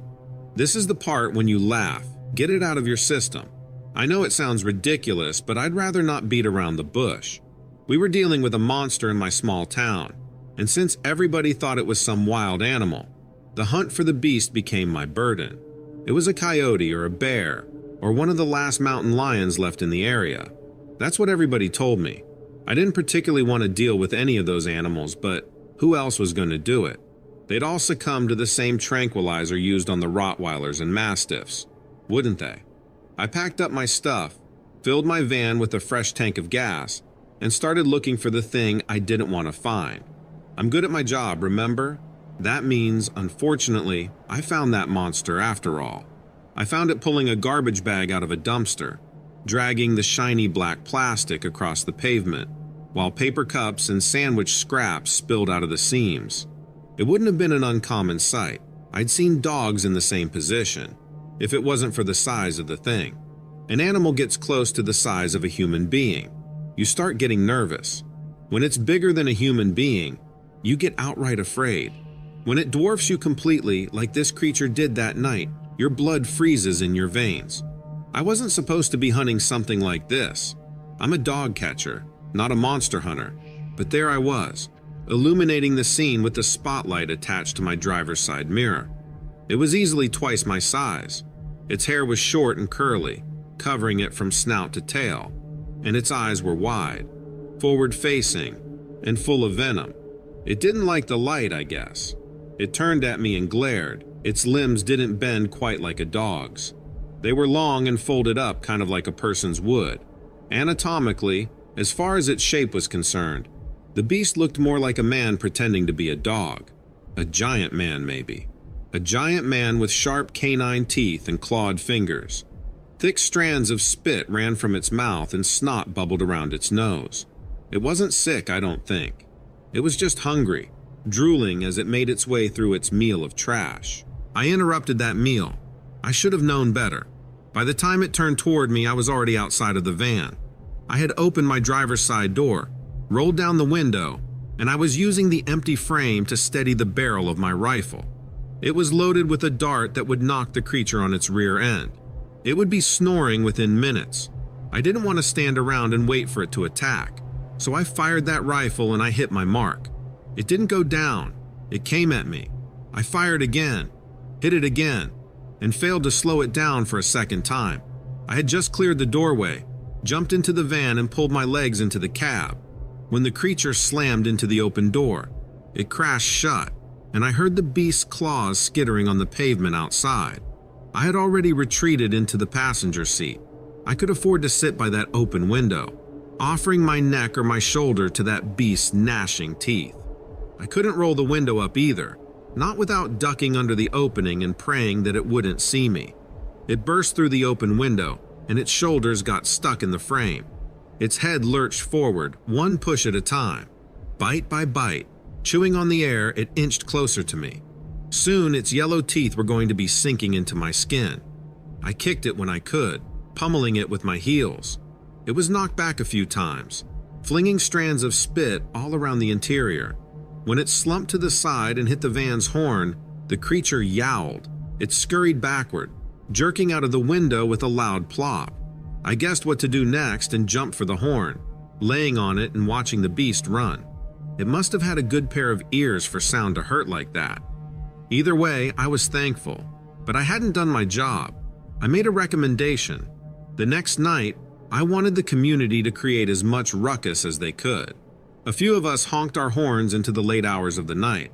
This is the part when you laugh. Get it out of your system. I know it sounds ridiculous, but I'd rather not beat around the bush. We were dealing with a monster in my small town, and since everybody thought it was some wild animal, the hunt for the beast became my burden. It was a coyote or a bear, or one of the last mountain lions left in the area. That's what everybody told me. I didn't particularly want to deal with any of those animals, but who else was going to do it? They'd all succumb to the same tranquilizer used on the Rottweilers and Mastiffs, wouldn't they? I packed up my stuff, filled my van with a fresh tank of gas, and started looking for the thing I didn't want to find. I'm good at my job, remember? That means, unfortunately, I found that monster after all. I found it pulling a garbage bag out of a dumpster, dragging the shiny black plastic across the pavement, while paper cups and sandwich scraps spilled out of the seams. It wouldn't have been an uncommon sight. I'd seen dogs in the same position, if it wasn't for the size of the thing. An animal gets close to the size of a human being. You start getting nervous. When it's bigger than a human being, you get outright afraid. When it dwarfs you completely, like this creature did that night, your blood freezes in your veins. I wasn't supposed to be hunting something like this. I'm a dog catcher, not a monster hunter. But there I was, illuminating the scene with the spotlight attached to my driver's side mirror. It was easily twice my size. Its hair was short and curly, covering it from snout to tail, and its eyes were wide, forward-facing, and full of venom. It didn't like the light, I guess. It turned at me and glared. Its limbs didn't bend quite like a dog's. They were long and folded up kind of like a person's would. Anatomically, as far as its shape was concerned, the beast looked more like a man pretending to be a dog. A giant man, maybe. A giant man with sharp canine teeth and clawed fingers. Thick strands of spit ran from its mouth and snot bubbled around its nose. It wasn't sick, I don't think. It was just hungry, drooling as it made its way through its meal of trash. I interrupted that meal. I should have known better. By the time it turned toward me, I was already outside of the van. I had opened my driver's side door, rolled down the window, and I was using the empty frame to steady the barrel of my rifle. It was loaded with a dart that would knock the creature on its rear end. It would be snoring within minutes. I didn't want to stand around and wait for it to attack, so I fired that rifle and I hit my mark. It didn't go down. It came at me. I fired again, hit it again, and failed to slow it down for a second time. I had just cleared the doorway, jumped into the van and pulled my legs into the cab, when the creature slammed into the open door. It crashed shut, and I heard the beast's claws skittering on the pavement outside. I had already retreated into the passenger seat. I could afford to sit by that open window, offering my neck or my shoulder to that beast's gnashing teeth. I couldn't roll the window up either, not without ducking under the opening and praying that it wouldn't see me. It burst through the open window, and its shoulders got stuck in the frame. Its head lurched forward, one push at a time. Bite by bite, chewing on the air, it inched closer to me. Soon, its yellow teeth were going to be sinking into my skin. I kicked it when I could, pummeling it with my heels. It was knocked back a few times, flinging strands of spit all around the interior. When it slumped to the side and hit the van's horn, the creature yowled. It scurried backward, jerking out of the window with a loud plop. I guessed what to do next and jumped for the horn, laying on it and watching the beast run. It must have had a good pair of ears for sound to hurt like that. Either way, I was thankful, but I hadn't done my job. I made a recommendation. The next night, I wanted the community to create as much ruckus as they could. A few of us honked our horns into the late hours of the night.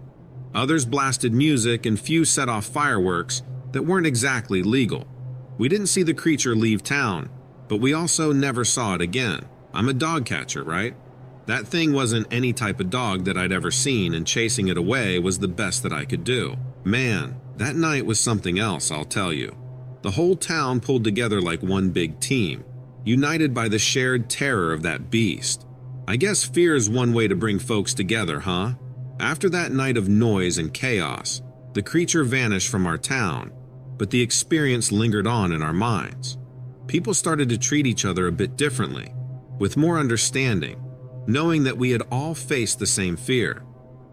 Others blasted music and few set off fireworks that weren't exactly legal. We didn't see the creature leave town, but we also never saw it again. I'm a dog catcher, right? That thing wasn't any type of dog that I'd ever seen, and chasing it away was the best that I could do. Man, that night was something else, I'll tell you. The whole town pulled together like one big team, united by the shared terror of that beast. I guess fear is one way to bring folks together, huh? After that night of noise and chaos, the creature vanished from our town, but the experience lingered on in our minds. People started to treat each other a bit differently, with more understanding, knowing that we had all faced the same fear.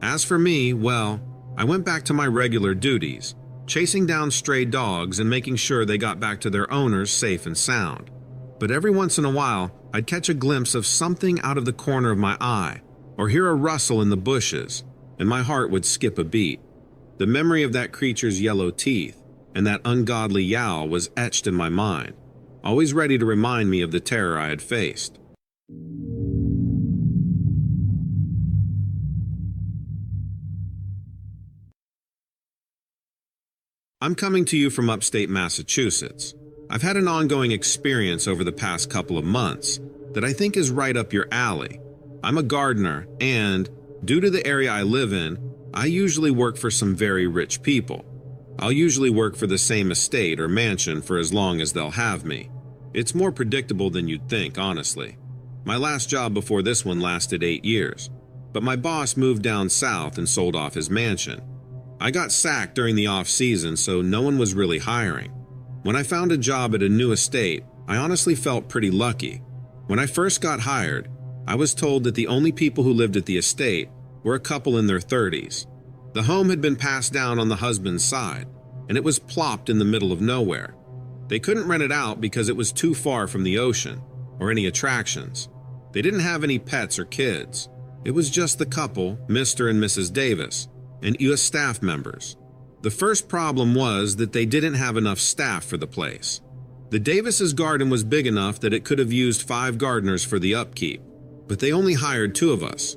As for me, well, I went back to my regular duties, chasing down stray dogs and making sure they got back to their owners safe and sound. But every once in a while, I'd catch a glimpse of something out of the corner of my eye, or hear a rustle in the bushes, and my heart would skip a beat. The memory of that creature's yellow teeth and that ungodly yowl was etched in my mind, always ready to remind me of the terror I had faced. I'm coming to you from upstate Massachusetts. I've had an ongoing experience over the past couple of months that I think is right up your alley. I'm a gardener, and due to the area I live in, I usually work for some very rich people. I'll usually work for the same estate or mansion for as long as they'll have me. It's more predictable than you'd think, honestly. My last job before this one lasted 8 years, but my boss moved down south and sold off his mansion. I got sacked during the off-season, so no one was really hiring. When I found a job at a new estate, I honestly felt pretty lucky. When I first got hired, I was told that the only people who lived at the estate were a couple in their 30s. The home had been passed down on the husband's side, and it was plopped in the middle of nowhere. They couldn't rent it out because it was too far from the ocean or any attractions. They didn't have any pets or kids. It was just the couple, Mr. and Mrs. Davis, and US staff members. The first problem was that they didn't have enough staff for the place. The Davis's garden was big enough that it could have used 5 gardeners for the upkeep, but they only hired 2 of us.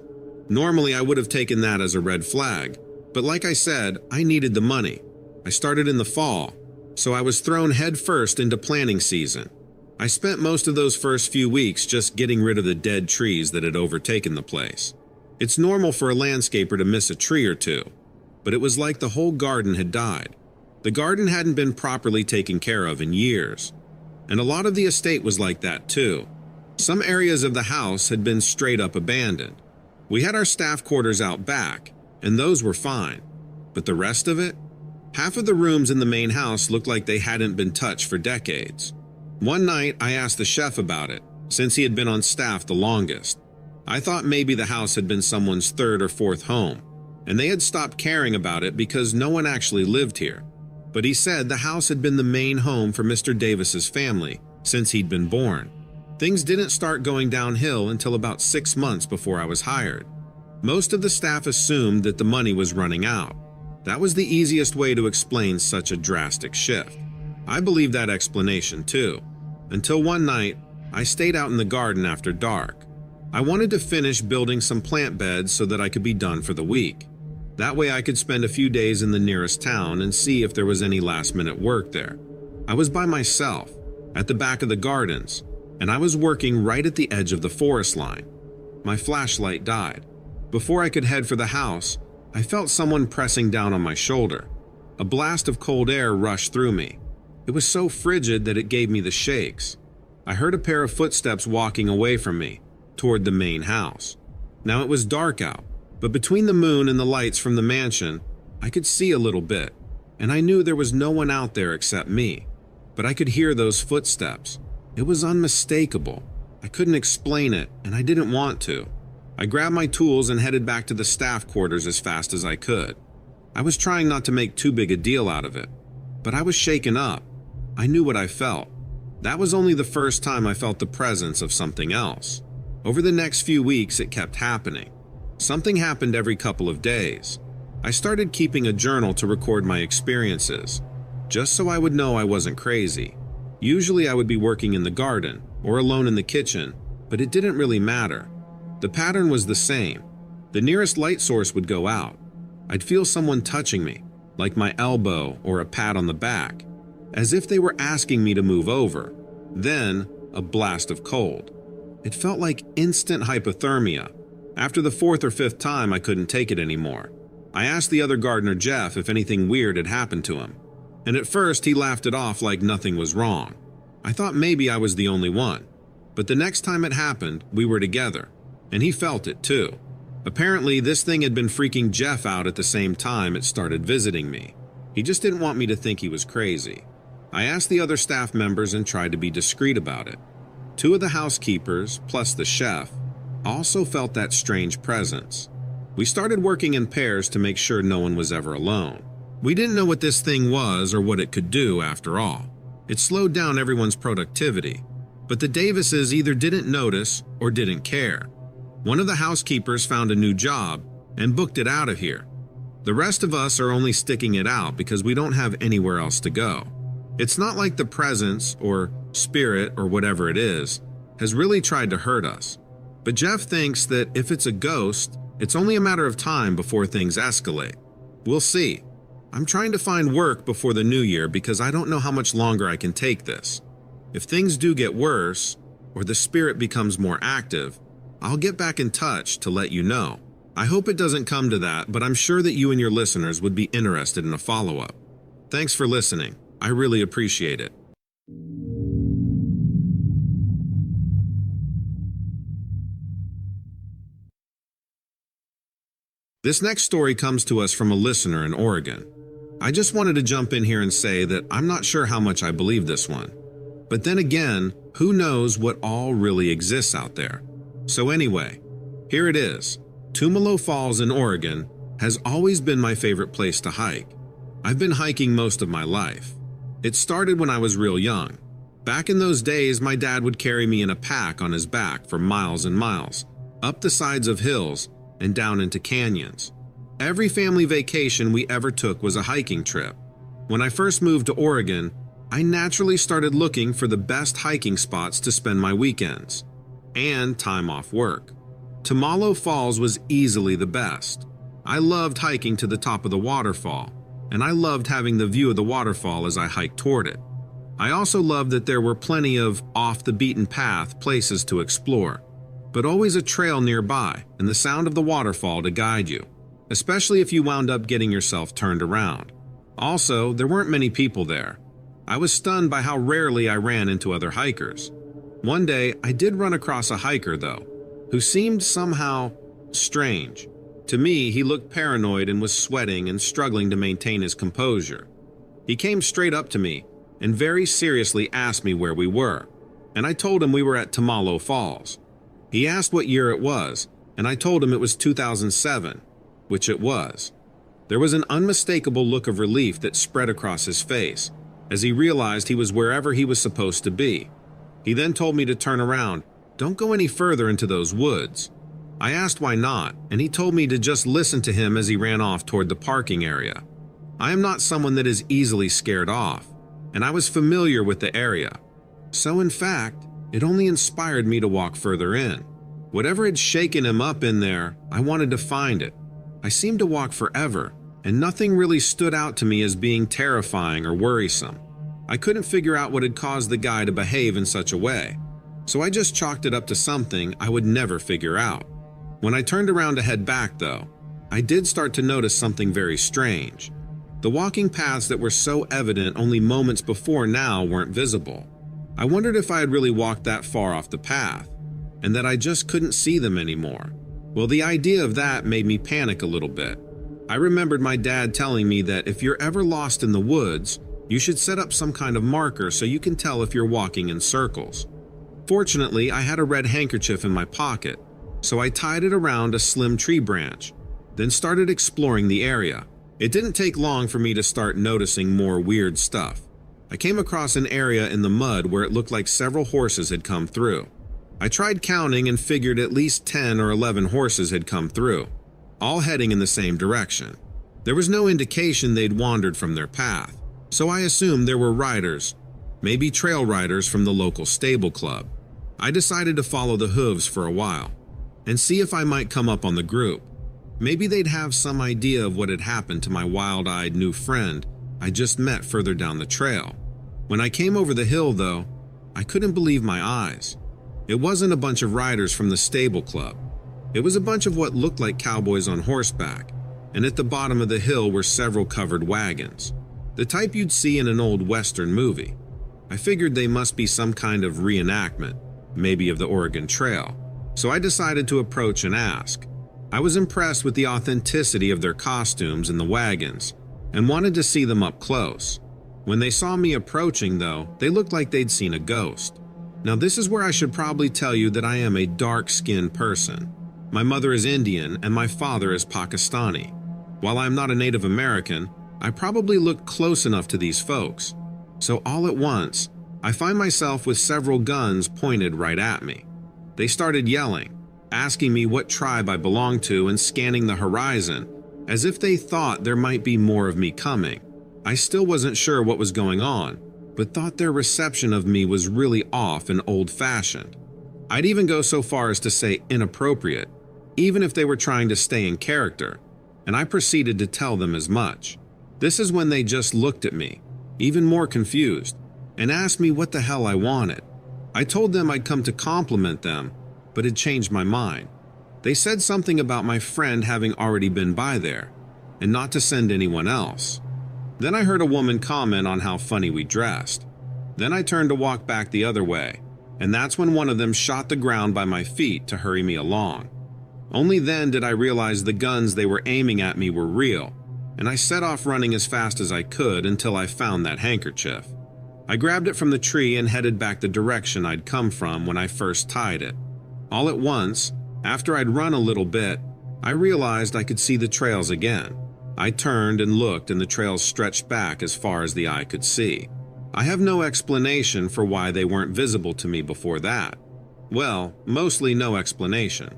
Normally, I would have taken that as a red flag, but like I said, I needed the money. I started in the fall, so I was thrown headfirst into planting season. I spent most of those first few weeks just getting rid of the dead trees that had overtaken the place. It's normal for a landscaper to miss a tree or two, but it was like the whole garden had died. The garden hadn't been properly taken care of in years, and a lot of the estate was like that too. Some areas of the house had been straight up abandoned. We had our staff quarters out back, and those were fine, but the rest of it? Half of the rooms in the main house looked like they hadn't been touched for decades. One night, I asked the chef about it, since he had been on staff the longest. I thought maybe the house had been someone's 3rd or 4th home, and they had stopped caring about it because no one actually lived here. But he said the house had been the main home for Mr. Davis's family since he'd been born. Things didn't start going downhill until about 6 months before I was hired. Most of the staff assumed that the money was running out. That was the easiest way to explain such a drastic shift. I believed that explanation too, until one night I stayed out in the garden after dark. I wanted to finish building some plant beds so that I could be done for the week. That way I could spend a few days in the nearest town and see if there was any last-minute work there. I was by myself, at the back of the gardens, and I was working right at the edge of the forest line. My flashlight died. Before I could head for the house, I felt someone pressing down on my shoulder. A blast of cold air rushed through me. It was so frigid that it gave me the shakes. I heard a pair of footsteps walking away from me, toward the main house. Now it was dark out, but between the moon and the lights from the mansion, I could see a little bit, and I knew there was no one out there except me. But I could hear those footsteps. It was unmistakable. I couldn't explain it, and I didn't want to. I grabbed my tools and headed back to the staff quarters as fast as I could. I was trying not to make too big a deal out of it, but I was shaken up. I knew what I felt. That was only the first time I felt the presence of something else. Over the next few weeks, it kept happening. Something happened every couple of days. I started keeping a journal to record my experiences, just so I would know I wasn't crazy. Usually I would be working in the garden, or alone in the kitchen, but it didn't really matter. The pattern was the same. The nearest light source would go out. I'd feel someone touching me, like my elbow or a pat on the back, as if they were asking me to move over. Then, a blast of cold. It felt like instant hypothermia. After the fourth or fifth time, I couldn't take it anymore. I asked the other gardener, Jeff, if anything weird had happened to him. And at first, he laughed it off like nothing was wrong. I thought maybe I was the only one. But the next time it happened, we were together, and he felt it too. Apparently, this thing had been freaking Jeff out at the same time it started visiting me. He just didn't want me to think he was crazy. I asked the other staff members and tried to be discreet about it. Two of the housekeepers, plus the chef, also felt that strange presence. We started working in pairs to make sure no one was ever alone. We didn't know what this thing was or what it could do after all. It slowed down everyone's productivity. But the Davises either didn't notice or didn't care. One of the housekeepers found a new job and booked it out of here. The rest of us are only sticking it out because we don't have anywhere else to go. It's not like the presence or spirit or whatever it is has really tried to hurt us. But Jeff thinks that if it's a ghost, it's only a matter of time before things escalate. We'll see. I'm trying to find work before the new year because I don't know how much longer I can take this. If things do get worse, or the spirit becomes more active, I'll get back in touch to let you know. I hope it doesn't come to that, but I'm sure that you and your listeners would be interested in a follow-up. Thanks for listening. I really appreciate it. This next story comes to us from a listener in Oregon. I just wanted to jump in here and say that I'm not sure how much I believe this one. But then again, who knows what all really exists out there? So anyway, here it is. Tumalo Falls in Oregon has always been my favorite place to hike. I've been hiking most of my life. It started when I was real young. Back in those days, my dad would carry me in a pack on his back for miles and miles, up the sides of hills and down into canyons. Every family vacation we ever took was a hiking trip. When I first moved to Oregon, I naturally started looking for the best hiking spots to spend my weekends and time off work. Tumalo Falls was easily the best. I loved hiking to the top of the waterfall, and I loved having the view of the waterfall as I hiked toward it. I also loved that there were plenty of off-the-beaten-path places to explore, but always a trail nearby and the sound of the waterfall to guide you, especially if you wound up getting yourself turned around. Also, there weren't many people there. I was stunned by how rarely I ran into other hikers. One day, I did run across a hiker, though, who seemed somehow strange. To me, he looked paranoid and was sweating and struggling to maintain his composure. He came straight up to me and very seriously asked me where we were, and I told him we were at Tumalo Falls. He asked what year it was, and I told him it was 2007, which it was. There was an unmistakable look of relief that spread across his face as he realized he was wherever he was supposed to be. He then told me to turn around. Don't go any further into those woods. I asked why not, and he told me to just listen to him as he ran off toward the parking area. I am not someone that is easily scared off, and I was familiar with the area. So in fact, it only inspired me to walk further in. Whatever had shaken him up in there, I wanted to find it. I seemed to walk forever, and nothing really stood out to me as being terrifying or worrisome. I couldn't figure out what had caused the guy to behave in such a way, so I just chalked it up to something I would never figure out. When I turned around to head back, though, I did start to notice something very strange. The walking paths that were so evident only moments before now weren't visible. I wondered if I had really walked that far off the path, and that I just couldn't see them anymore. Well, the idea of that made me panic a little bit. I remembered my dad telling me that if you're ever lost in the woods, you should set up some kind of marker so you can tell if you're walking in circles. Fortunately, I had a red handkerchief in my pocket, so I tied it around a slim tree branch, then started exploring the area. It didn't take long for me to start noticing more weird stuff. I came across an area in the mud where it looked like several horses had come through. I tried counting and figured at least 10 or 11 horses had come through, all heading in the same direction. There was no indication they'd wandered from their path, so I assumed there were riders, maybe trail riders from the local stable club. I decided to follow the hooves for a while and see if I might come up on the group. Maybe they'd have some idea of what had happened to my wild-eyed new friend I just met further down the trail. When I came over the hill, though, I couldn't believe my eyes. It wasn't a bunch of riders from the stable club. It was a bunch of what looked like cowboys on horseback, and at the bottom of the hill were several covered wagons, the type you'd see in an old Western movie. I figured they must be some kind of reenactment, maybe of the Oregon Trail, so I decided to approach and ask. I was impressed with the authenticity of their costumes and the wagons, and wanted to see them up close. When they saw me approaching, though, they looked like they'd seen a ghost. Now, this is where I should probably tell you that I am a dark-skinned person. My mother is Indian and my father is Pakistani. While I'm not a Native American, I probably looked close enough to these folks. So all at once, I find myself with several guns pointed right at me. They started yelling, asking me what tribe I belonged to and scanning the horizon, as if they thought there might be more of me coming. I still wasn't sure what was going on, but thought their reception of me was really off and old-fashioned. I'd even go so far as to say inappropriate, even if they were trying to stay in character, and I proceeded to tell them as much. This is when they just looked at me, even more confused, and asked me what the hell I wanted. I told them I'd come to compliment them, but had changed my mind. They said something about my friend having already been by there, and not to send anyone else. Then I heard a woman comment on how funny we dressed. Then I turned to walk back the other way, and that's when one of them shot the ground by my feet to hurry me along. Only then did I realize the guns they were aiming at me were real, and I set off running as fast as I could until I found that handkerchief. I grabbed it from the tree and headed back the direction I'd come from when I first tied it. All at once, after I'd run a little bit, I realized I could see the trails again. I turned and looked, and the trails stretched back as far as the eye could see. I have no explanation for why they weren't visible to me before that. Well, mostly no explanation.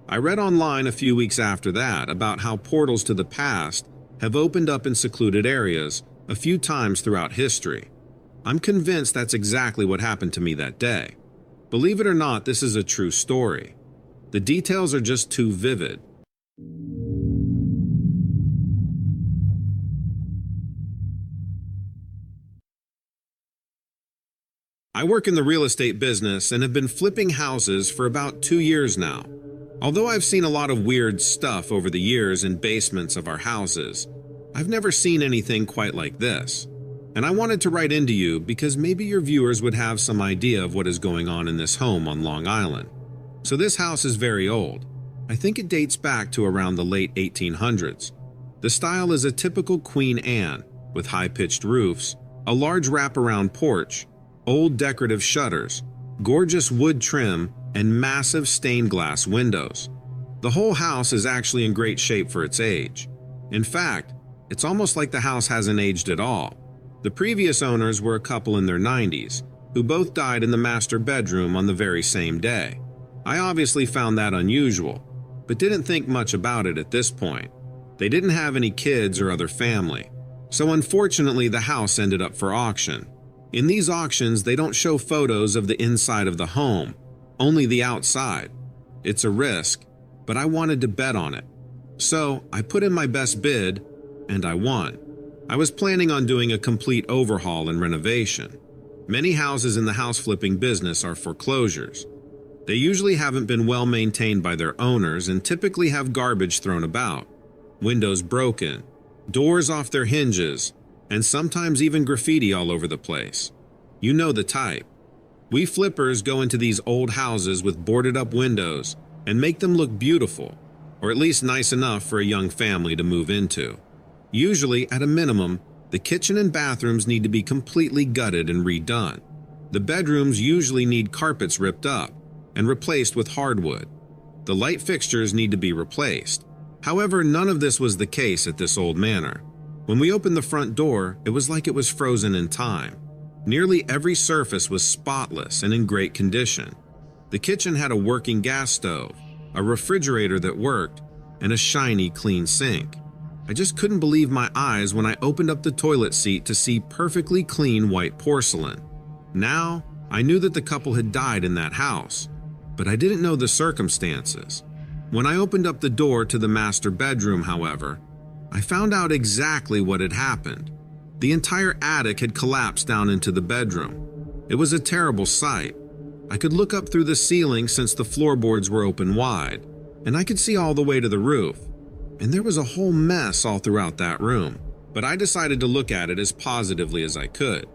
I read online a few weeks after that about how portals to the past have opened up in secluded areas a few times throughout history. I'm convinced that's exactly what happened to me that day. Believe it or not, this is a true story. The details are just too vivid. I work in the real estate business and have been flipping houses for about 2 years now. Although I've seen a lot of weird stuff over the years in basements of our houses, I've never seen anything quite like this. And I wanted to write into you because maybe your viewers would have some idea of what is going on in this home on Long Island. So this house is very old. I think it dates back to around the late 1800s. The style is a typical Queen Anne, with high-pitched roofs, a large wraparound porch, old decorative shutters, gorgeous wood trim, and massive stained glass windows. The whole house is actually in great shape for its age. In fact, it's almost like the house hasn't aged at all. The previous owners were a couple in their 90s, who both died in the master bedroom on the very same day. I obviously found that unusual, but didn't think much about it at this point. They didn't have any kids or other family, so unfortunately the house ended up for auction. In these auctions, they don't show photos of the inside of the home, only the outside. It's a risk, but I wanted to bet on it. So I put in my best bid, and I won. I was planning on doing a complete overhaul and renovation. Many houses in the house flipping business are foreclosures. They usually haven't been well maintained by their owners and typically have garbage thrown about, windows broken, doors off their hinges, and sometimes even graffiti all over the place. You know the type. We flippers go into these old houses with boarded up windows and make them look beautiful, or at least nice enough for a young family to move into. Usually, at a minimum, the kitchen and bathrooms need to be completely gutted and redone. The bedrooms usually need carpets ripped up and replaced with hardwood. The light fixtures need to be replaced. However, none of this was the case at this old manor. When we opened the front door, it was like it was frozen in time. Nearly every surface was spotless and in great condition. The kitchen had a working gas stove, a refrigerator that worked, and a shiny, clean sink. I just couldn't believe my eyes when I opened up the toilet seat to see perfectly clean white porcelain. Now, I knew that the couple had died in that house, but I didn't know the circumstances. When I opened up the door to the master bedroom, however, I found out exactly what had happened. The entire attic had collapsed down into the bedroom. It was a terrible sight. I could look up through the ceiling since the floorboards were open wide, and I could see all the way to the roof. And there was a whole mess all throughout that room. But I decided to look at it as positively as I could,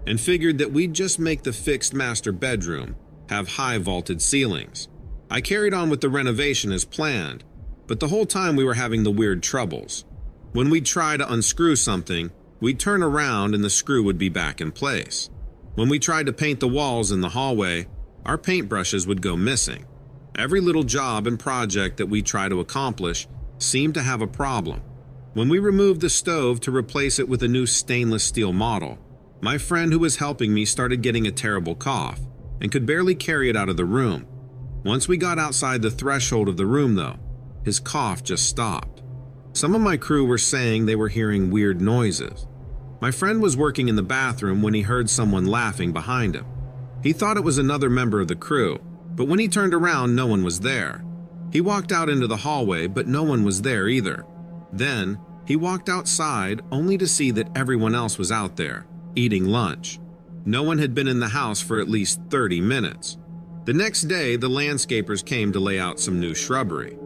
and figured that we'd just make the fixed master bedroom have high vaulted ceilings. I carried on with the renovation as planned, but the whole time we were having the weird troubles. When we'd try to unscrew something, we'd turn around and the screw would be back in place. When we tried to paint the walls in the hallway, our paintbrushes would go missing. Every little job and project that we try to accomplish seemed to have a problem. When we removed the stove to replace it with a new stainless steel model, my friend who was helping me started getting a terrible cough and could barely carry it out of the room. Once we got outside the threshold of the room, though, his cough just stopped. Some of my crew were saying they were hearing weird noises. My friend was working in the bathroom when he heard someone laughing behind him. He thought it was another member of the crew, but when he turned around, no one was there. He walked out into the hallway, but no one was there either. Then, he walked outside only to see that everyone else was out there, eating lunch. No one had been in the house for at least 30 minutes. The next day, the landscapers came to lay out some new shrubbery.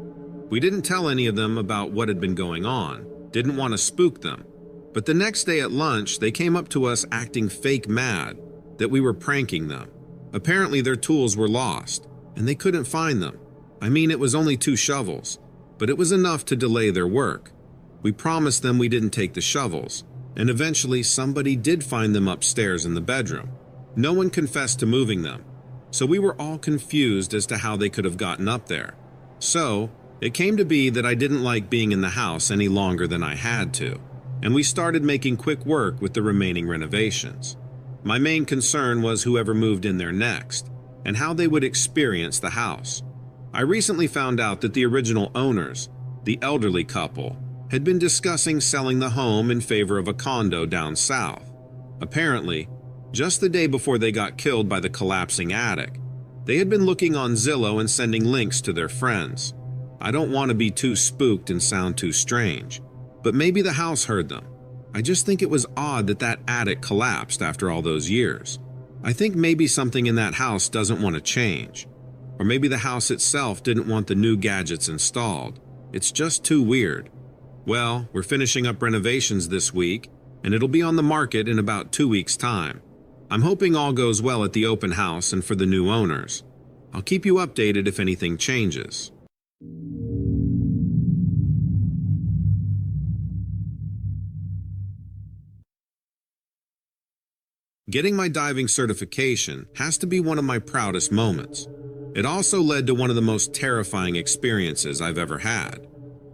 We didn't tell any of them about what had been going on, didn't want to spook them. But the next day at lunch, they came up to us acting fake mad that we were pranking them. Apparently their tools were lost, and they couldn't find them. I mean, it was only 2 shovels, but it was enough to delay their work. We promised them we didn't take the shovels, and eventually somebody did find them upstairs in the bedroom. No one confessed to moving them, so we were all confused as to how they could have gotten up there. So, it came to be that I didn't like being in the house any longer than I had to, and we started making quick work with the remaining renovations. My main concern was whoever moved in there next, and how they would experience the house. I recently found out that the original owners, the elderly couple, had been discussing selling the home in favor of a condo down south. Apparently, just the day before they got killed by the collapsing attic, they had been looking on Zillow and sending links to their friends. I don't want to be too spooked and sound too strange, but maybe the house heard them. I just think it was odd that that attic collapsed after all those years. I think maybe something in that house doesn't want to change. Or maybe the house itself didn't want the new gadgets installed. It's just too weird. Well, we're finishing up renovations this week, and it'll be on the market in about 2 weeks' time. I'm hoping all goes well at the open house and for the new owners. I'll keep you updated if anything changes. Getting my diving certification has to be one of my proudest moments. It also led to one of the most terrifying experiences I've ever had.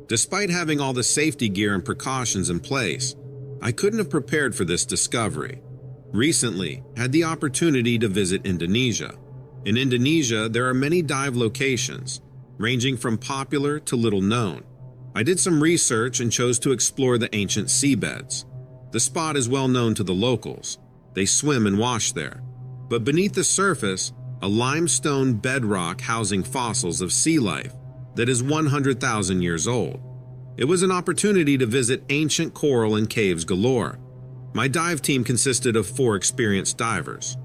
Despite having all the safety gear and precautions in place, I couldn't have prepared for this discovery. Recently, I had the opportunity to visit Indonesia. In Indonesia, there are many dive locations, ranging from popular to little known. I did some research and chose to explore the ancient seabeds. The spot is well known to the locals. They swim and wash there. But beneath the surface, a limestone bedrock housing fossils of sea life that is 100,000 years old. It was an opportunity to visit ancient coral and caves galore. My dive team consisted of 4 experienced divers.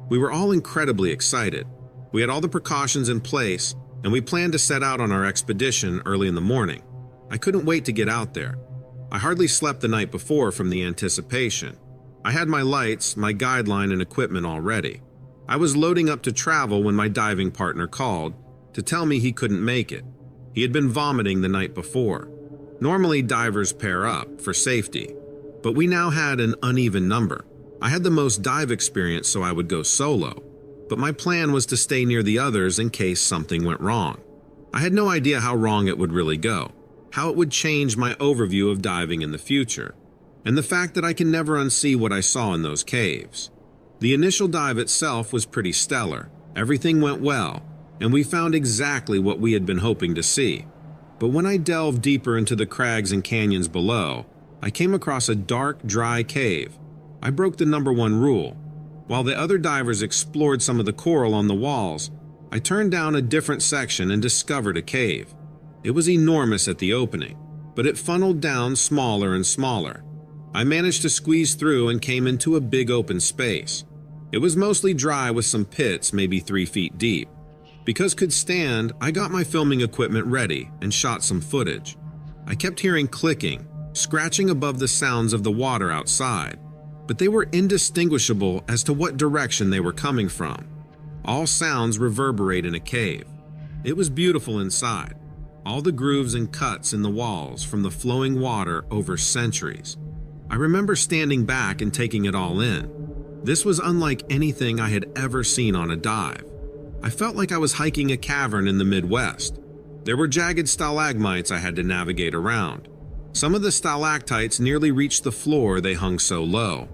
We were all incredibly excited. We had all the precautions in place, and we planned to set out on our expedition early in the morning. I couldn't wait to get out there. I hardly slept the night before from the anticipation. I had my lights, my guideline, and equipment all ready. I was loading up to travel when my diving partner called to tell me he couldn't make it. He had been vomiting the night before. Normally, divers pair up for safety, but we now had an uneven number. I had the most dive experience, so I would go solo, but my plan was to stay near the others in case something went wrong. I had no idea how wrong it would really go, how it would change my overview of diving in the future, and the fact that I can never unsee what I saw in those caves. The initial dive itself was pretty stellar. Everything went well, and we found exactly what we had been hoping to see. But when I delved deeper into the crags and canyons below, I came across a dark, dry cave. I broke the #1 rule. While the other divers explored some of the coral on the walls, I turned down a different section and discovered a cave. It was enormous at the opening, but it funneled down smaller and smaller. I managed to squeeze through and came into a big open space. It was mostly dry with some pits maybe 3 feet deep. Because could stand, I got my filming equipment ready and shot some footage. I kept hearing clicking, scratching above the sounds of the water outside, but they were indistinguishable as to what direction they were coming from. All sounds reverberate in a cave. It was beautiful inside, all the grooves and cuts in the walls from the flowing water over centuries. I remember standing back and taking it all in. This was unlike anything I had ever seen on a dive. I felt like I was hiking a cavern in the Midwest. There were jagged stalagmites I had to navigate around. Some of the stalactites nearly reached the floor, they hung so low.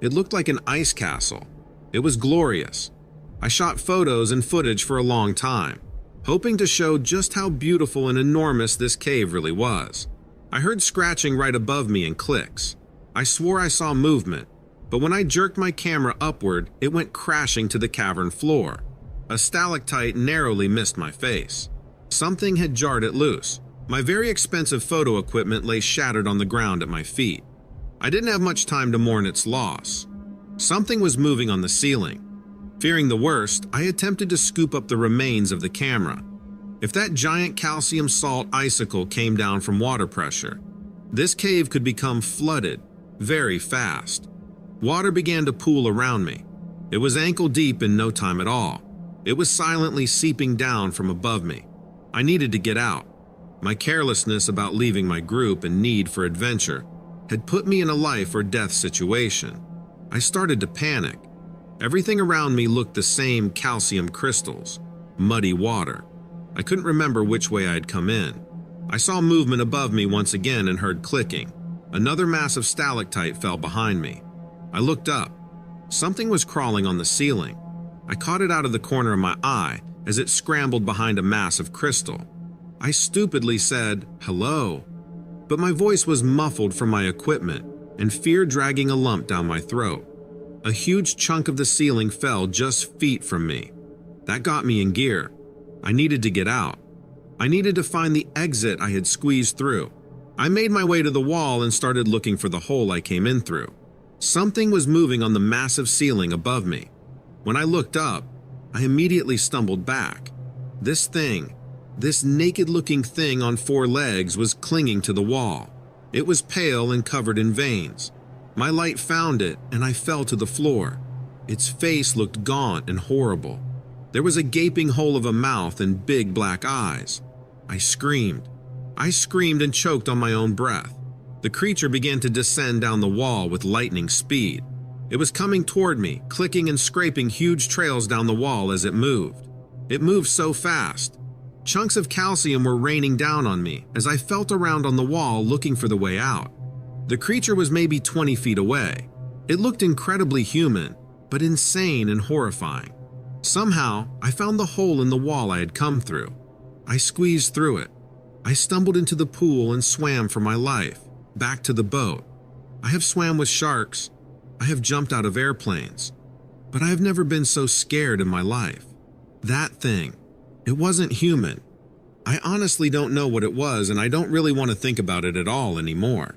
It looked like an ice castle. It was glorious. I shot photos and footage for a long time, hoping to show just how beautiful and enormous this cave really was. I heard scratching right above me and clicks. I swore I saw movement, but when I jerked my camera upward, it went crashing to the cavern floor. A stalactite narrowly missed my face. Something had jarred it loose. My very expensive photo equipment lay shattered on the ground at my feet. I didn't have much time to mourn its loss. Something was moving on the ceiling. Fearing the worst, I attempted to scoop up the remains of the camera. If that giant calcium salt icicle came down from water pressure, this cave could become flooded very fast. Water began to pool around me. It was ankle deep in no time at all. It was silently seeping down from above me. I needed to get out. My carelessness about leaving my group and need for adventure had put me in a life or death situation. I started to panic. Everything around me looked the same: calcium crystals, muddy water. I couldn't remember which way I had come in. I saw movement above me once again and heard clicking. Another massive stalactite fell behind me. I looked up. Something was crawling on the ceiling. I caught it out of the corner of my eye as it scrambled behind a mass of crystal. I stupidly said, "Hello," but my voice was muffled from my equipment and fear dragging a lump down my throat. A huge chunk of the ceiling fell just feet from me. That got me in gear. I needed to get out. I needed to find the exit I had squeezed through. I made my way to the wall and started looking for the hole I came in through. Something was moving on the massive ceiling above me. When I looked up, I immediately stumbled back. This naked-looking thing on 4 legs was clinging to the wall. It was pale and covered in veins. My light found it, and I fell to the floor. Its face looked gaunt and horrible. There was a gaping hole of a mouth and big black eyes. I screamed. I screamed and choked on my own breath. The creature began to descend down the wall with lightning speed. It was coming toward me, clicking and scraping huge trails down the wall as it moved. It moved so fast. Chunks of calcium were raining down on me as I felt around on the wall looking for the way out. The creature was maybe 20 feet away. It looked incredibly human, but insane and horrifying. Somehow, I found the hole in the wall I had come through. I squeezed through it. I stumbled into the pool and swam for my life, back to the boat. I have swam with sharks. I have jumped out of airplanes. But I have never been so scared in my life. That thing, it wasn't human. I honestly don't know what it was, and I don't really want to think about it at all anymore.